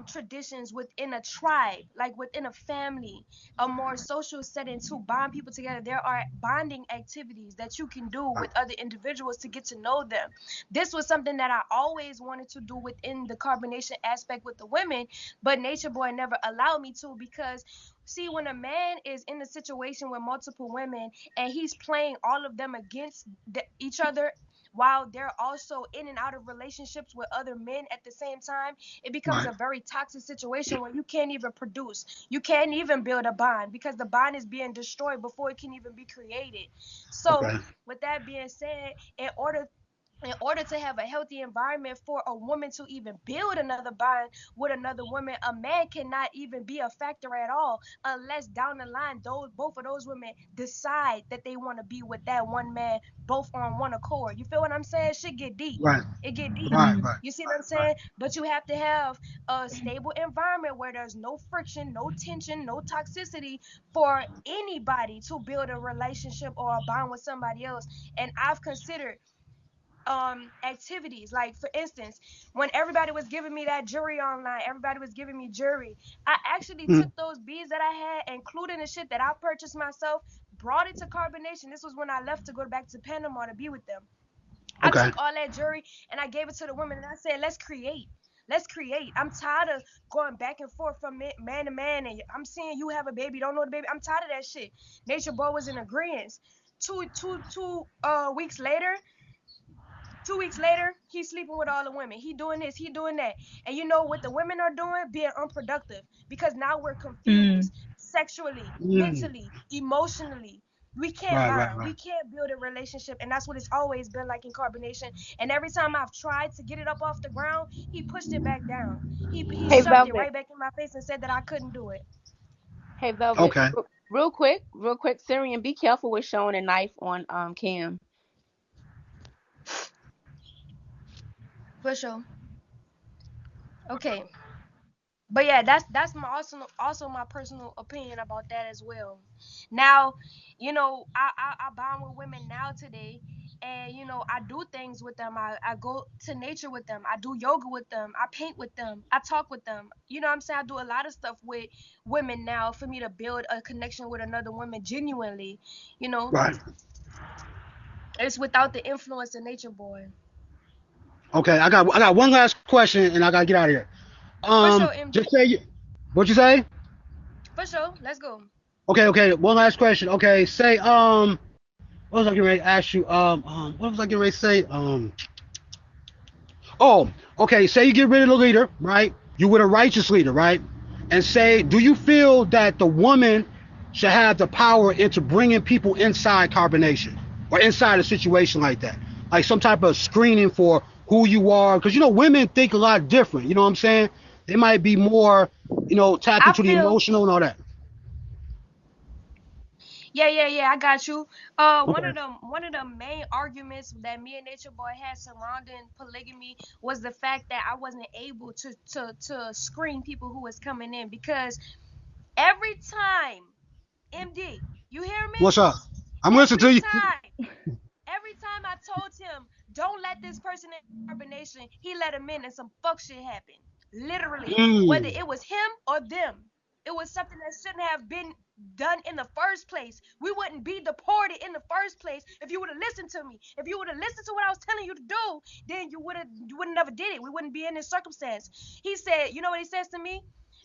traditions within a tribe, like within a family, a more social setting to bond people together. There are bonding activities that you can do with other individuals to get to know them. This was something that I always wanted to do within the carbonation aspect with the women, but Nature Boy never allowed me to because see, when a man is in a situation with multiple women and he's playing all of them against each other while they're also in and out of relationships with other men at the same time, it becomes
Right.
a very toxic situation where you can't even produce. You can't even build a bond because the bond is being destroyed before it can even be created. So,
Okay.
with that being said, in order to have a healthy environment for a woman to even build another bond with another woman, a man cannot even be a factor at all unless down the line those both of those women decide that they want to be with that one man, both on one accord. You feel what I'm saying? Shit get deep.
Right.
It get deep.
Right.
Mm.
Right.
You see what I'm
Right.
saying? But you have to have a stable environment where there's no friction, no tension, no toxicity for anybody to build a relationship or a bond with somebody else. And I've considered activities, like for instance, when everybody was giving me that jury online, everybody was giving me jury, I actually took
Mm.
those beads that I had, including the shit that I purchased myself, brought it to carbonation. This was when I left to go back to Panama to be with them. I
Okay.
took all that jury and I gave it to the women and I said, let's create. I'm tired of going back and forth from man to man, and I'm seeing you have a baby, don't know the baby. I'm tired of that shit. Nature Boy was in agreement. Weeks later, 2 weeks later, he's sleeping with all the women. He doing this, he doing that. And you know what the women are doing? Being unproductive. Because now we're
Mm.
confused sexually,
Mm.
mentally, emotionally. We can't
Right. Right.
bond.
Right.
We can't build a relationship. And that's what it's always been like in carbonation. And every time I've tried to get it up off the ground, he pushed it back down. He
Hey,
shoved it
Velvet.
right back in my face and said that I couldn't do it.
Hey, Velvet.
Okay.
Real quick, Syrian, be careful with showing a knife on cam.
For sure. Okay. But yeah, that's my also my personal opinion about that as well. Now, I bond with women now today, and I do things with them. I go to nature with them. I do yoga with them. I paint with them. I talk with them. You know what I'm saying? I do a lot of stuff with women now for me to build a connection with another woman genuinely. You know,
Right.
it's without the influence of Nature Boy.
Okay. I got one last question, and I gotta get out of here.
For sure, MD.
Just say what you say.
For sure. Let's go.
Okay. Okay. One last question. Okay. Say what was I getting ready to ask you? What was I getting ready to say? Oh, okay. Say you get rid of the leader, right? You with a righteous leader, right? And say, do you feel that the woman should have the power into bringing people inside carbonation or inside a situation like that, like some type of screening for who you are? Because women think a lot different. You know what I'm saying? They might be more, tapped
I
into the
feel
emotional and all that.
Yeah, I got you. One
Okay.
of the main arguments that me and Nature Boy had surrounding polygamy was the fact that I wasn't able to screen people who was coming in because every time, MD, you hear me?
What's up? I'm listening
Every
to you.
time, every time I told him, don't let this person in carbonation, he let him in and some fuck shit happened. Literally. Whether
Mm.
it was him or them. It was something that shouldn't have been done in the first place. We wouldn't be deported in the first place if you would have listened to me. If you would have listened to what I was telling you to do, then you wouldn't never did it. We wouldn't be in this circumstance. He said, you know what he says to me?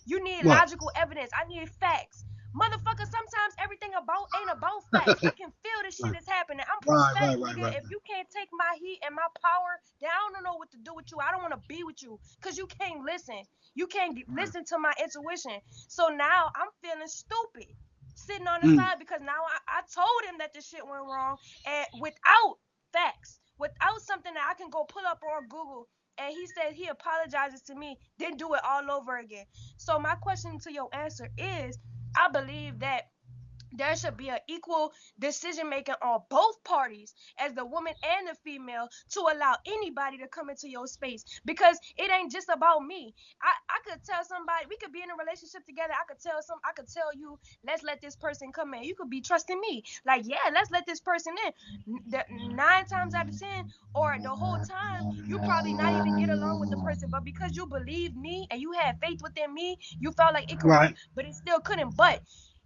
You need
What?
logical evidence. I need facts. Motherfucker, sometimes everything about ain't about facts. I can feel this shit
Right.
is happening. I'm
Right.
prophetic,
Right.
nigga.
Right.
If you can't take my heat and my power, then I don't know what to do with you. I don't want to be with you because you can't listen. You can't
Right.
listen to my intuition. So now I'm feeling stupid sitting on the
Mm.
side because now I told him that this shit went wrong and without facts, without something that I can go pull up on Google. And he said he apologizes to me, then do it all over again. So my question to your answer is, I believe that there should be an equal decision making on both parties, as the woman and the female, to allow anybody to come into your space, because it ain't just about me. I could tell somebody, we could be in a relationship together, I could tell you, let's let this person come in. You could be trusting me, like, yeah, let's let this person in. 9 times out of 10, or the whole time, you probably not even get along with the person, but because you believed me and you had faith within me, you felt like it could work,
Right.
but it still couldn't. But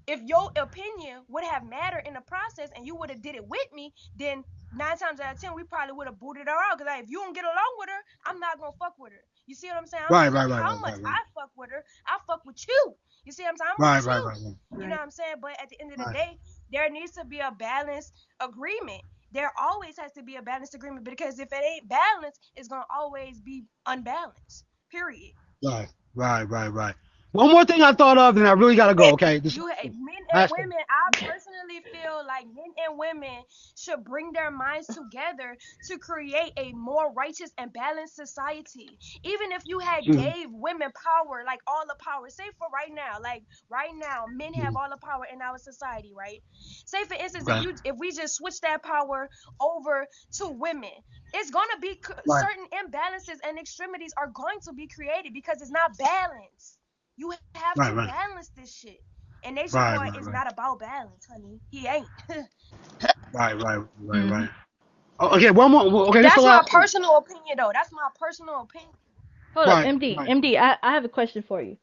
if your opinion would have mattered in the process and you would have did it with me, then 9 times out of 10 we probably would have booted her out. Because, like, if you don't get along with her, I'm not gonna fuck with her. You see what I'm saying? I don't
Right.
give a
Right.
fuck
Right.
how
Right.
much
Right. Right.
I fuck with her. I fuck with you. You see what I'm saying? I'm
Right.
with
Right.
you.
Right. Right.
You know
Right.
what I'm saying? But at the end of the
Right.
day, there needs to be a balanced agreement. There always has to be a balanced agreement, because if it ain't balanced, it's gonna always be unbalanced. Period.
Right. Right. Right. Right. One more thing I thought of, and I really gotta go. Okay. This
Men and
last thing.
women, I personally feel like men and women should bring their minds together to create a more righteous and balanced society. Even if you had
Mhm,
gave women power, like all the power, say for right now, like right now, men have
mhm.
all the power in our society, right? Say for instance,
Okay.
if we just switch that power over to women, it's gonna be
Right.
certain imbalances and extremities are going to be created because it's not balanced. You have
Right.
to
Right.
balance this shit. And Nature
Right.
Boy
Right.
is
Right.
not about balance, honey. He ain't.
Right. Right. Right.
Hmm.
Right. Oh, okay. One more. Okay. This is the
That's my
last thing.
personal opinion, though. That's my personal opinion.
Hold up,
Right.
MD.
Right.
MD, I have a question for you.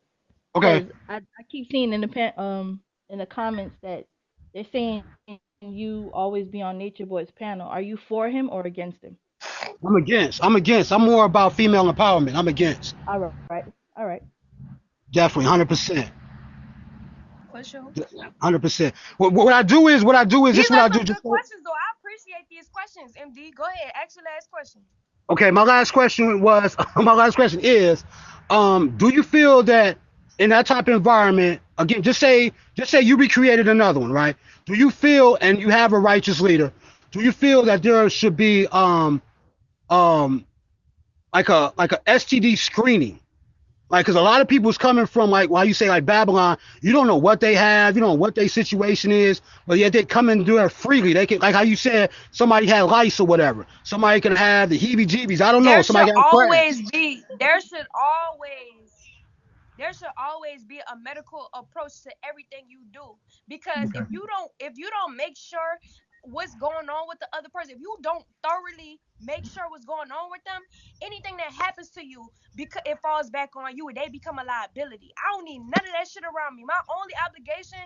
Okay.
Because I keep seeing in the in the comments that they're saying you always be on Nature Boy's panel. Are you for him or against him?
I'm against. I'm against. I'm more about female empowerment. I'm against.
All right, all right.
Definitely. 100%.
For sure.
100%. What I do is this.
These
Is what
are
I do.
some
Just
good questions, though. I appreciate these questions, MD. Go ahead. Ask your last question.
okay. My last question was. My last question is, do you feel that in that type of environment, again, just say you recreated another one, right? Do you feel, and you have a righteous leader, do you feel that there should be um like a STD screening? Like, because a lot of people's coming from, like, why you say like Babylon, you don't know what they have, you don't know what their situation is, but yet they come and do it freely. They can, like how you said, somebody had lice or whatever. Somebody can have the heebie-jeebies. I don't know.
There should
Somebody can have
always
crash.
be, there should always there should always be a medical approach to everything you do, because
Okay.
if you don't make sure what's going on with the other person, if you don't thoroughly make sure what's going on with them, anything that happens to you, because it falls back on you and they become a liability. I don't need none of that shit around me. My only obligation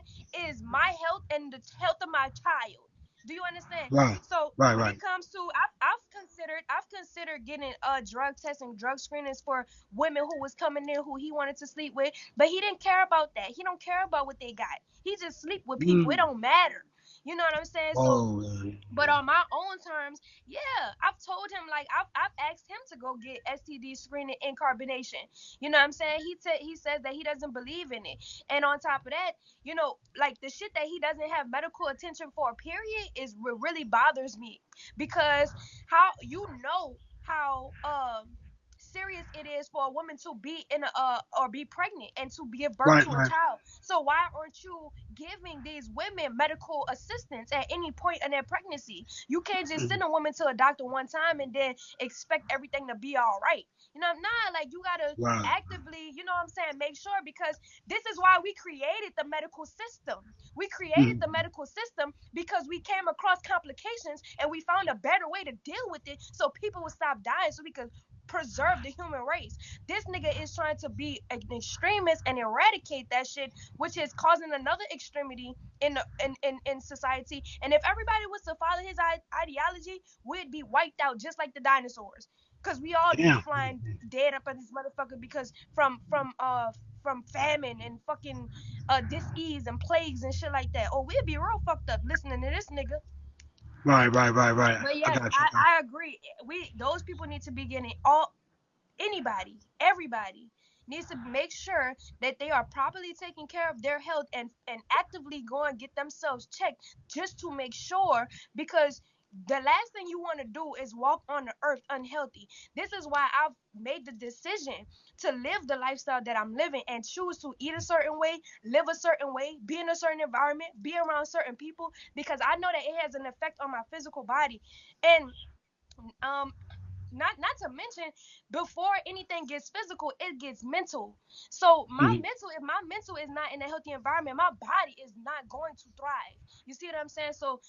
is my health and the health of my child. Do you understand?
Right.
So
Right.
when
Right.
it comes to, I've considered getting drug testing, drug screenings for women who was coming in who he wanted to sleep with, but he didn't care about that. He don't care about what they got. He just sleep with people. It
Mm.
don't matter. You know what I'm saying? So,
Oh.
but on my own terms, yeah, I've told him, like, I've asked him to go get STD screening and carbonation. You know what I'm saying? He says that he doesn't believe in it, and on top of that, like the shit that he doesn't have medical attention for, period, is what really bothers me, because how how serious it is for a woman to be in a or be pregnant and to give birth
Right.
to a
Right.
child. So why aren't you giving these women medical assistance at any point in their pregnancy? You can't just
Mm.
send a woman to a doctor one time and then expect everything to be all right. Nah, like, you gotta
Right.
actively, you know what I'm saying, make sure, because this is why we created the medical system. We created
Mm.
the medical system because we came across complications and we found a better way to deal with it, so people would stop dying, so we could preserve the human race. This nigga is trying to be an extremist and eradicate that shit, which is causing another extremity in society. And if everybody was to follow his ideology, we'd be wiped out just like the dinosaurs. Cause we all be
Damn.
flying dead up at this motherfucker because from famine and fucking disease and plagues and shit like that. Or we'd be real fucked up listening to this nigga.
Right. Right. Right. Right.
But
I
yes,
got you.
I agree. Those people need to be getting all anybody, everybody needs to make sure that they are properly taking care of their health and actively go and get themselves checked just to make sure, because the last thing you want to do is walk on the earth unhealthy. This is why I've made the decision to live the lifestyle that I'm living and choose to eat a certain way, live a certain way, be in a certain environment, be around certain people, because I know that it has an effect on my physical body. And um not to mention, before anything gets physical, it gets mental. So
Mhm.
if my mental is not in a healthy environment, my body is not going to thrive. You see what I'm saying? So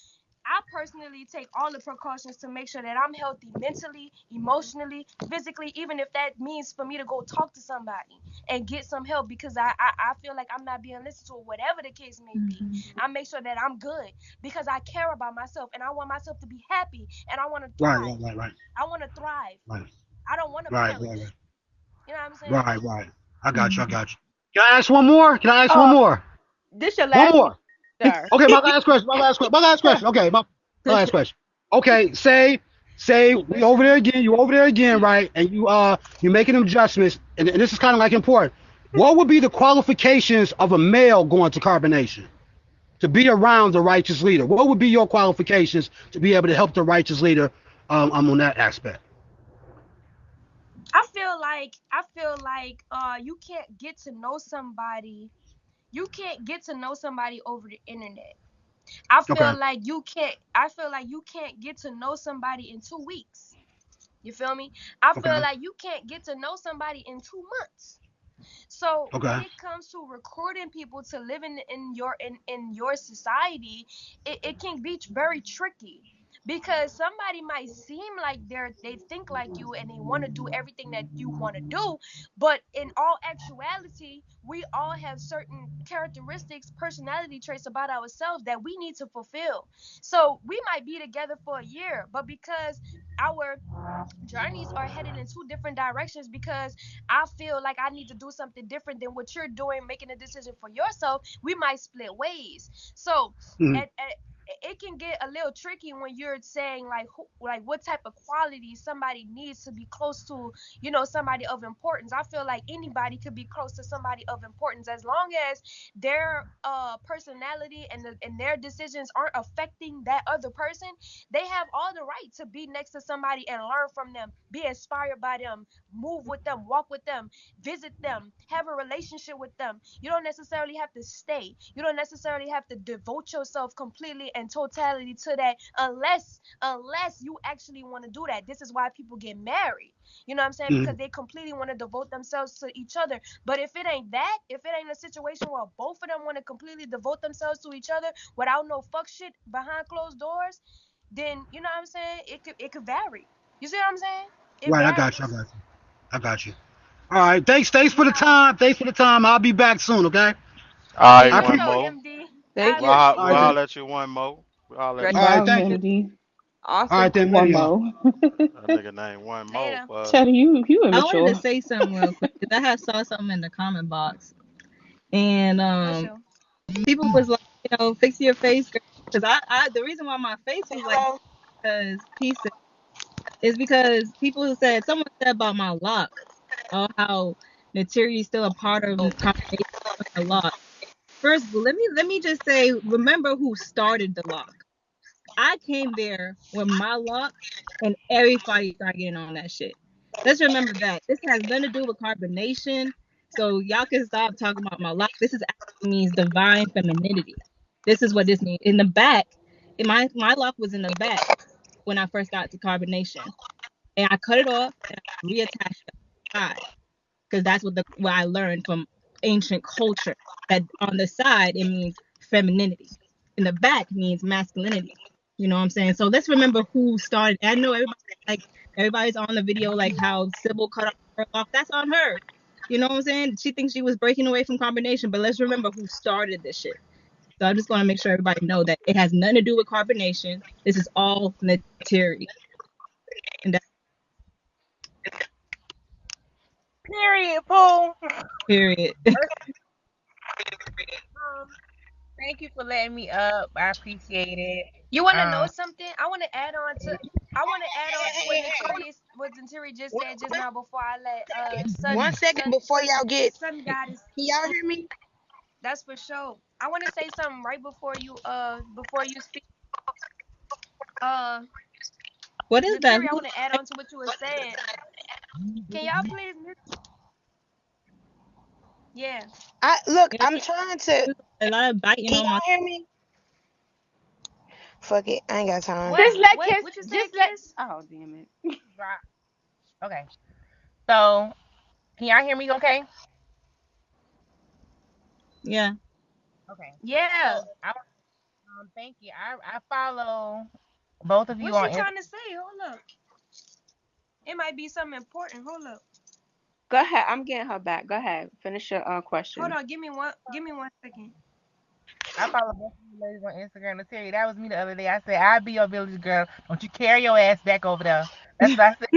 I personally take all the precautions to make sure that I'm healthy mentally, emotionally, physically, even if that means for me to go talk to somebody and get some help, because I feel like I'm not being listened to, or whatever the case may be. I make sure that I'm good because I care about myself and I want myself to be happy and I want to
Right,
thrive.
right, right, right,
I want to thrive.
right,
I don't want to
right, right,
perish. You know what I'm saying?
right, right. I got you. I got you. Can I ask one more? Can I ask one
Oh,
more?
this your
One
last one,
more.
sir.
Okay, my last question. My last question. My last question. Okay, my last question. Okay, say we
For
over there
sure.
again. You over there again, right? And you're making adjustments, and this is kind of like important. What would be the qualifications of a male going to carbonation to be around the righteous leader? What would be your qualifications to be able to help the righteous leader on that aspect?
I feel like you can't get to know somebody. You can't get to know somebody over the internet.
Okay.
I feel like you can't get to know somebody in 2 weeks. You feel me? I feel
Okay.
like you can't get to know somebody in 2 months. So when
Okay.
it comes to recruiting people to live in your society, it can be very tricky, because somebody might seem like they think like you and they want to do everything that you want to do, but in all actuality, we all have certain characteristics, personality traits about ourselves that we need to fulfill. So we might be together for a year, but because our journeys are headed in two different directions, because I feel like I need to do something different than what you're doing, making a decision for yourself, we might split ways. So
Mhm.
at it can get a little tricky when you're saying like like what type of quality somebody needs to be close to, somebody of importance. I feel like anybody could be close to somebody of importance as long as their personality and their decisions aren't affecting that other person. They have all the right to be next to somebody and learn from them, be inspired by them, move with them, walk with them, visit them, have a relationship with them. You don't necessarily have to stay. You don't necessarily have to devote yourself completely and totality to that, unless you actually want to do that. This is why people get married. You know what I'm saying? Because
Mhm.
they completely want to devote themselves to each other. But if it ain't that, if it ain't a situation where both of them want to completely devote themselves to each other without no fuck shit behind closed doors, then you know what I'm saying? It could vary. You see what I'm saying? It
Right. I got you. I
varies.
got you. I got you. All right. Thanks for the
Yeah.
time. Thanks for the time. I'll be back soon. Okay.
All right,
Yeah,
I
for
one
appreciate.
sure,
more.
MD. I
Thank you.
All
We'll
right then.
appreciate
holler
it.
at you one more. We'll holler at
Great.
you
All right.
one
Bye,
Thank
more.
you.
Mindy.
All
Awesome.
right then.
One
Later, y'all.
more.
That nigga named one more,
Later.
but
Chatty, you
I wanted to
immature.
say something real quick because I had saw something in the comment box, and
For sure.
people was like, fix your face, because I the reason why my face was like
Hello.
because piece is because people said someone said about my lock, how material is still a part of combination with the lock. First of all, let me just say, remember who started the lock. I came there with my lock, and everybody started getting on that shit. Let's remember that this has nothing to do with carbonation. So y'all can stop talking about my lock. This is actually means divine femininity. This is what this means. In the back, my lock was in the back when I first got to carbonation, and I cut it off and I reattached it side, because that's what I learned from ancient culture. That on the side it means femininity, in the back means masculinity. You know what I'm saying? So let's remember who started. I know everybody's on the video like how Sybil cut off her off. That's on her. You know what I'm saying? She thinks she was breaking away from combination, but let's remember who started this shit. So I just want to make sure everybody know that it has nothing to do with carbonation. This is all material. And that
Period, Pooh.
period.
Um, Thank you for letting me up. I appreciate it.
You want to know
Um,
something? I want to add on to what Naturi just said just now before I let Sun
one second
Sun
before
Sun
y'all get,
Sun
can
Goddess
y'all
speak.
hear me?
That's for sure. I want to say something right before you speak. Uh,
What is that?
Nateri, I want to add on to what you were saying. Can y'all please Yeah.
Look,
Yeah,
I'm trying to.
a lot of biting
Can
on my.
y'all hear me? Fuck it, I ain't got time.
What
Just let
what
Kiss.
what you saying,
Just let.
Kiss?
Oh damn it.
Right. Okay. So, can y'all hear me okay?
Yeah.
Okay.
Yeah.
So, thank you. I follow both of you
What's
on
she
Instagram.
trying to say? Hold up. It might be something important. Hold up.
Go ahead. I'm getting her back. Go ahead. Finish your
Hold
question.
on. Give me one second.
I follow both of you ladies on Instagram. To tell you, that was me the other day. I said, I'll be your village girl. Don't you carry your ass back over there. That's what I said.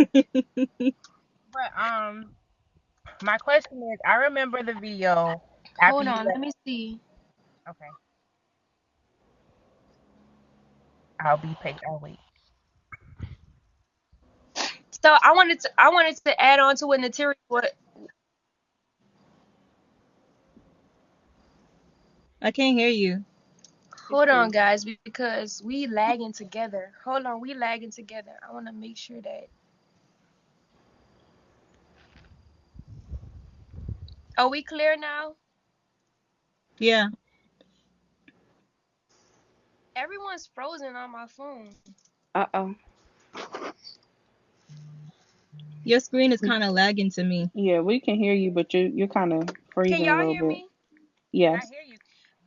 But my question is, I remember the video after
Hold
you
on. Let
left.
me see.
Okay, I'll be patient. I'll wait.
So I wanted to add on to what Nateri what
I can't hear you.
hold on guys because we lagging together. Hold on, we lagging together. I want to make sure that are we clear now?
Yeah.
Everyone's frozen on my phone.
Uh-oh.
Your screen is kind of lagging to me.
Yeah, we can hear you, but you're kind of
Can
freezing a
y'all
little
hear
bit.
me?
I
Yes.
hear you.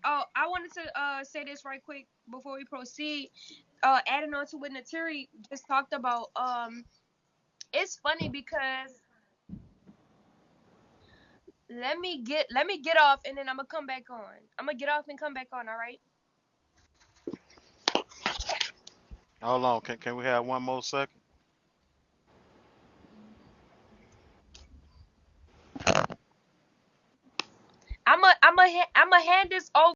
Oh, I wanted to say this right quick before we proceed. Adding on to what Naturi just talked about. It's funny because let me get off and then I'm gonna come back on. I'm gonna get off and come back on. All right.
Hold on. Can we have one more second?
I'm a hand this over.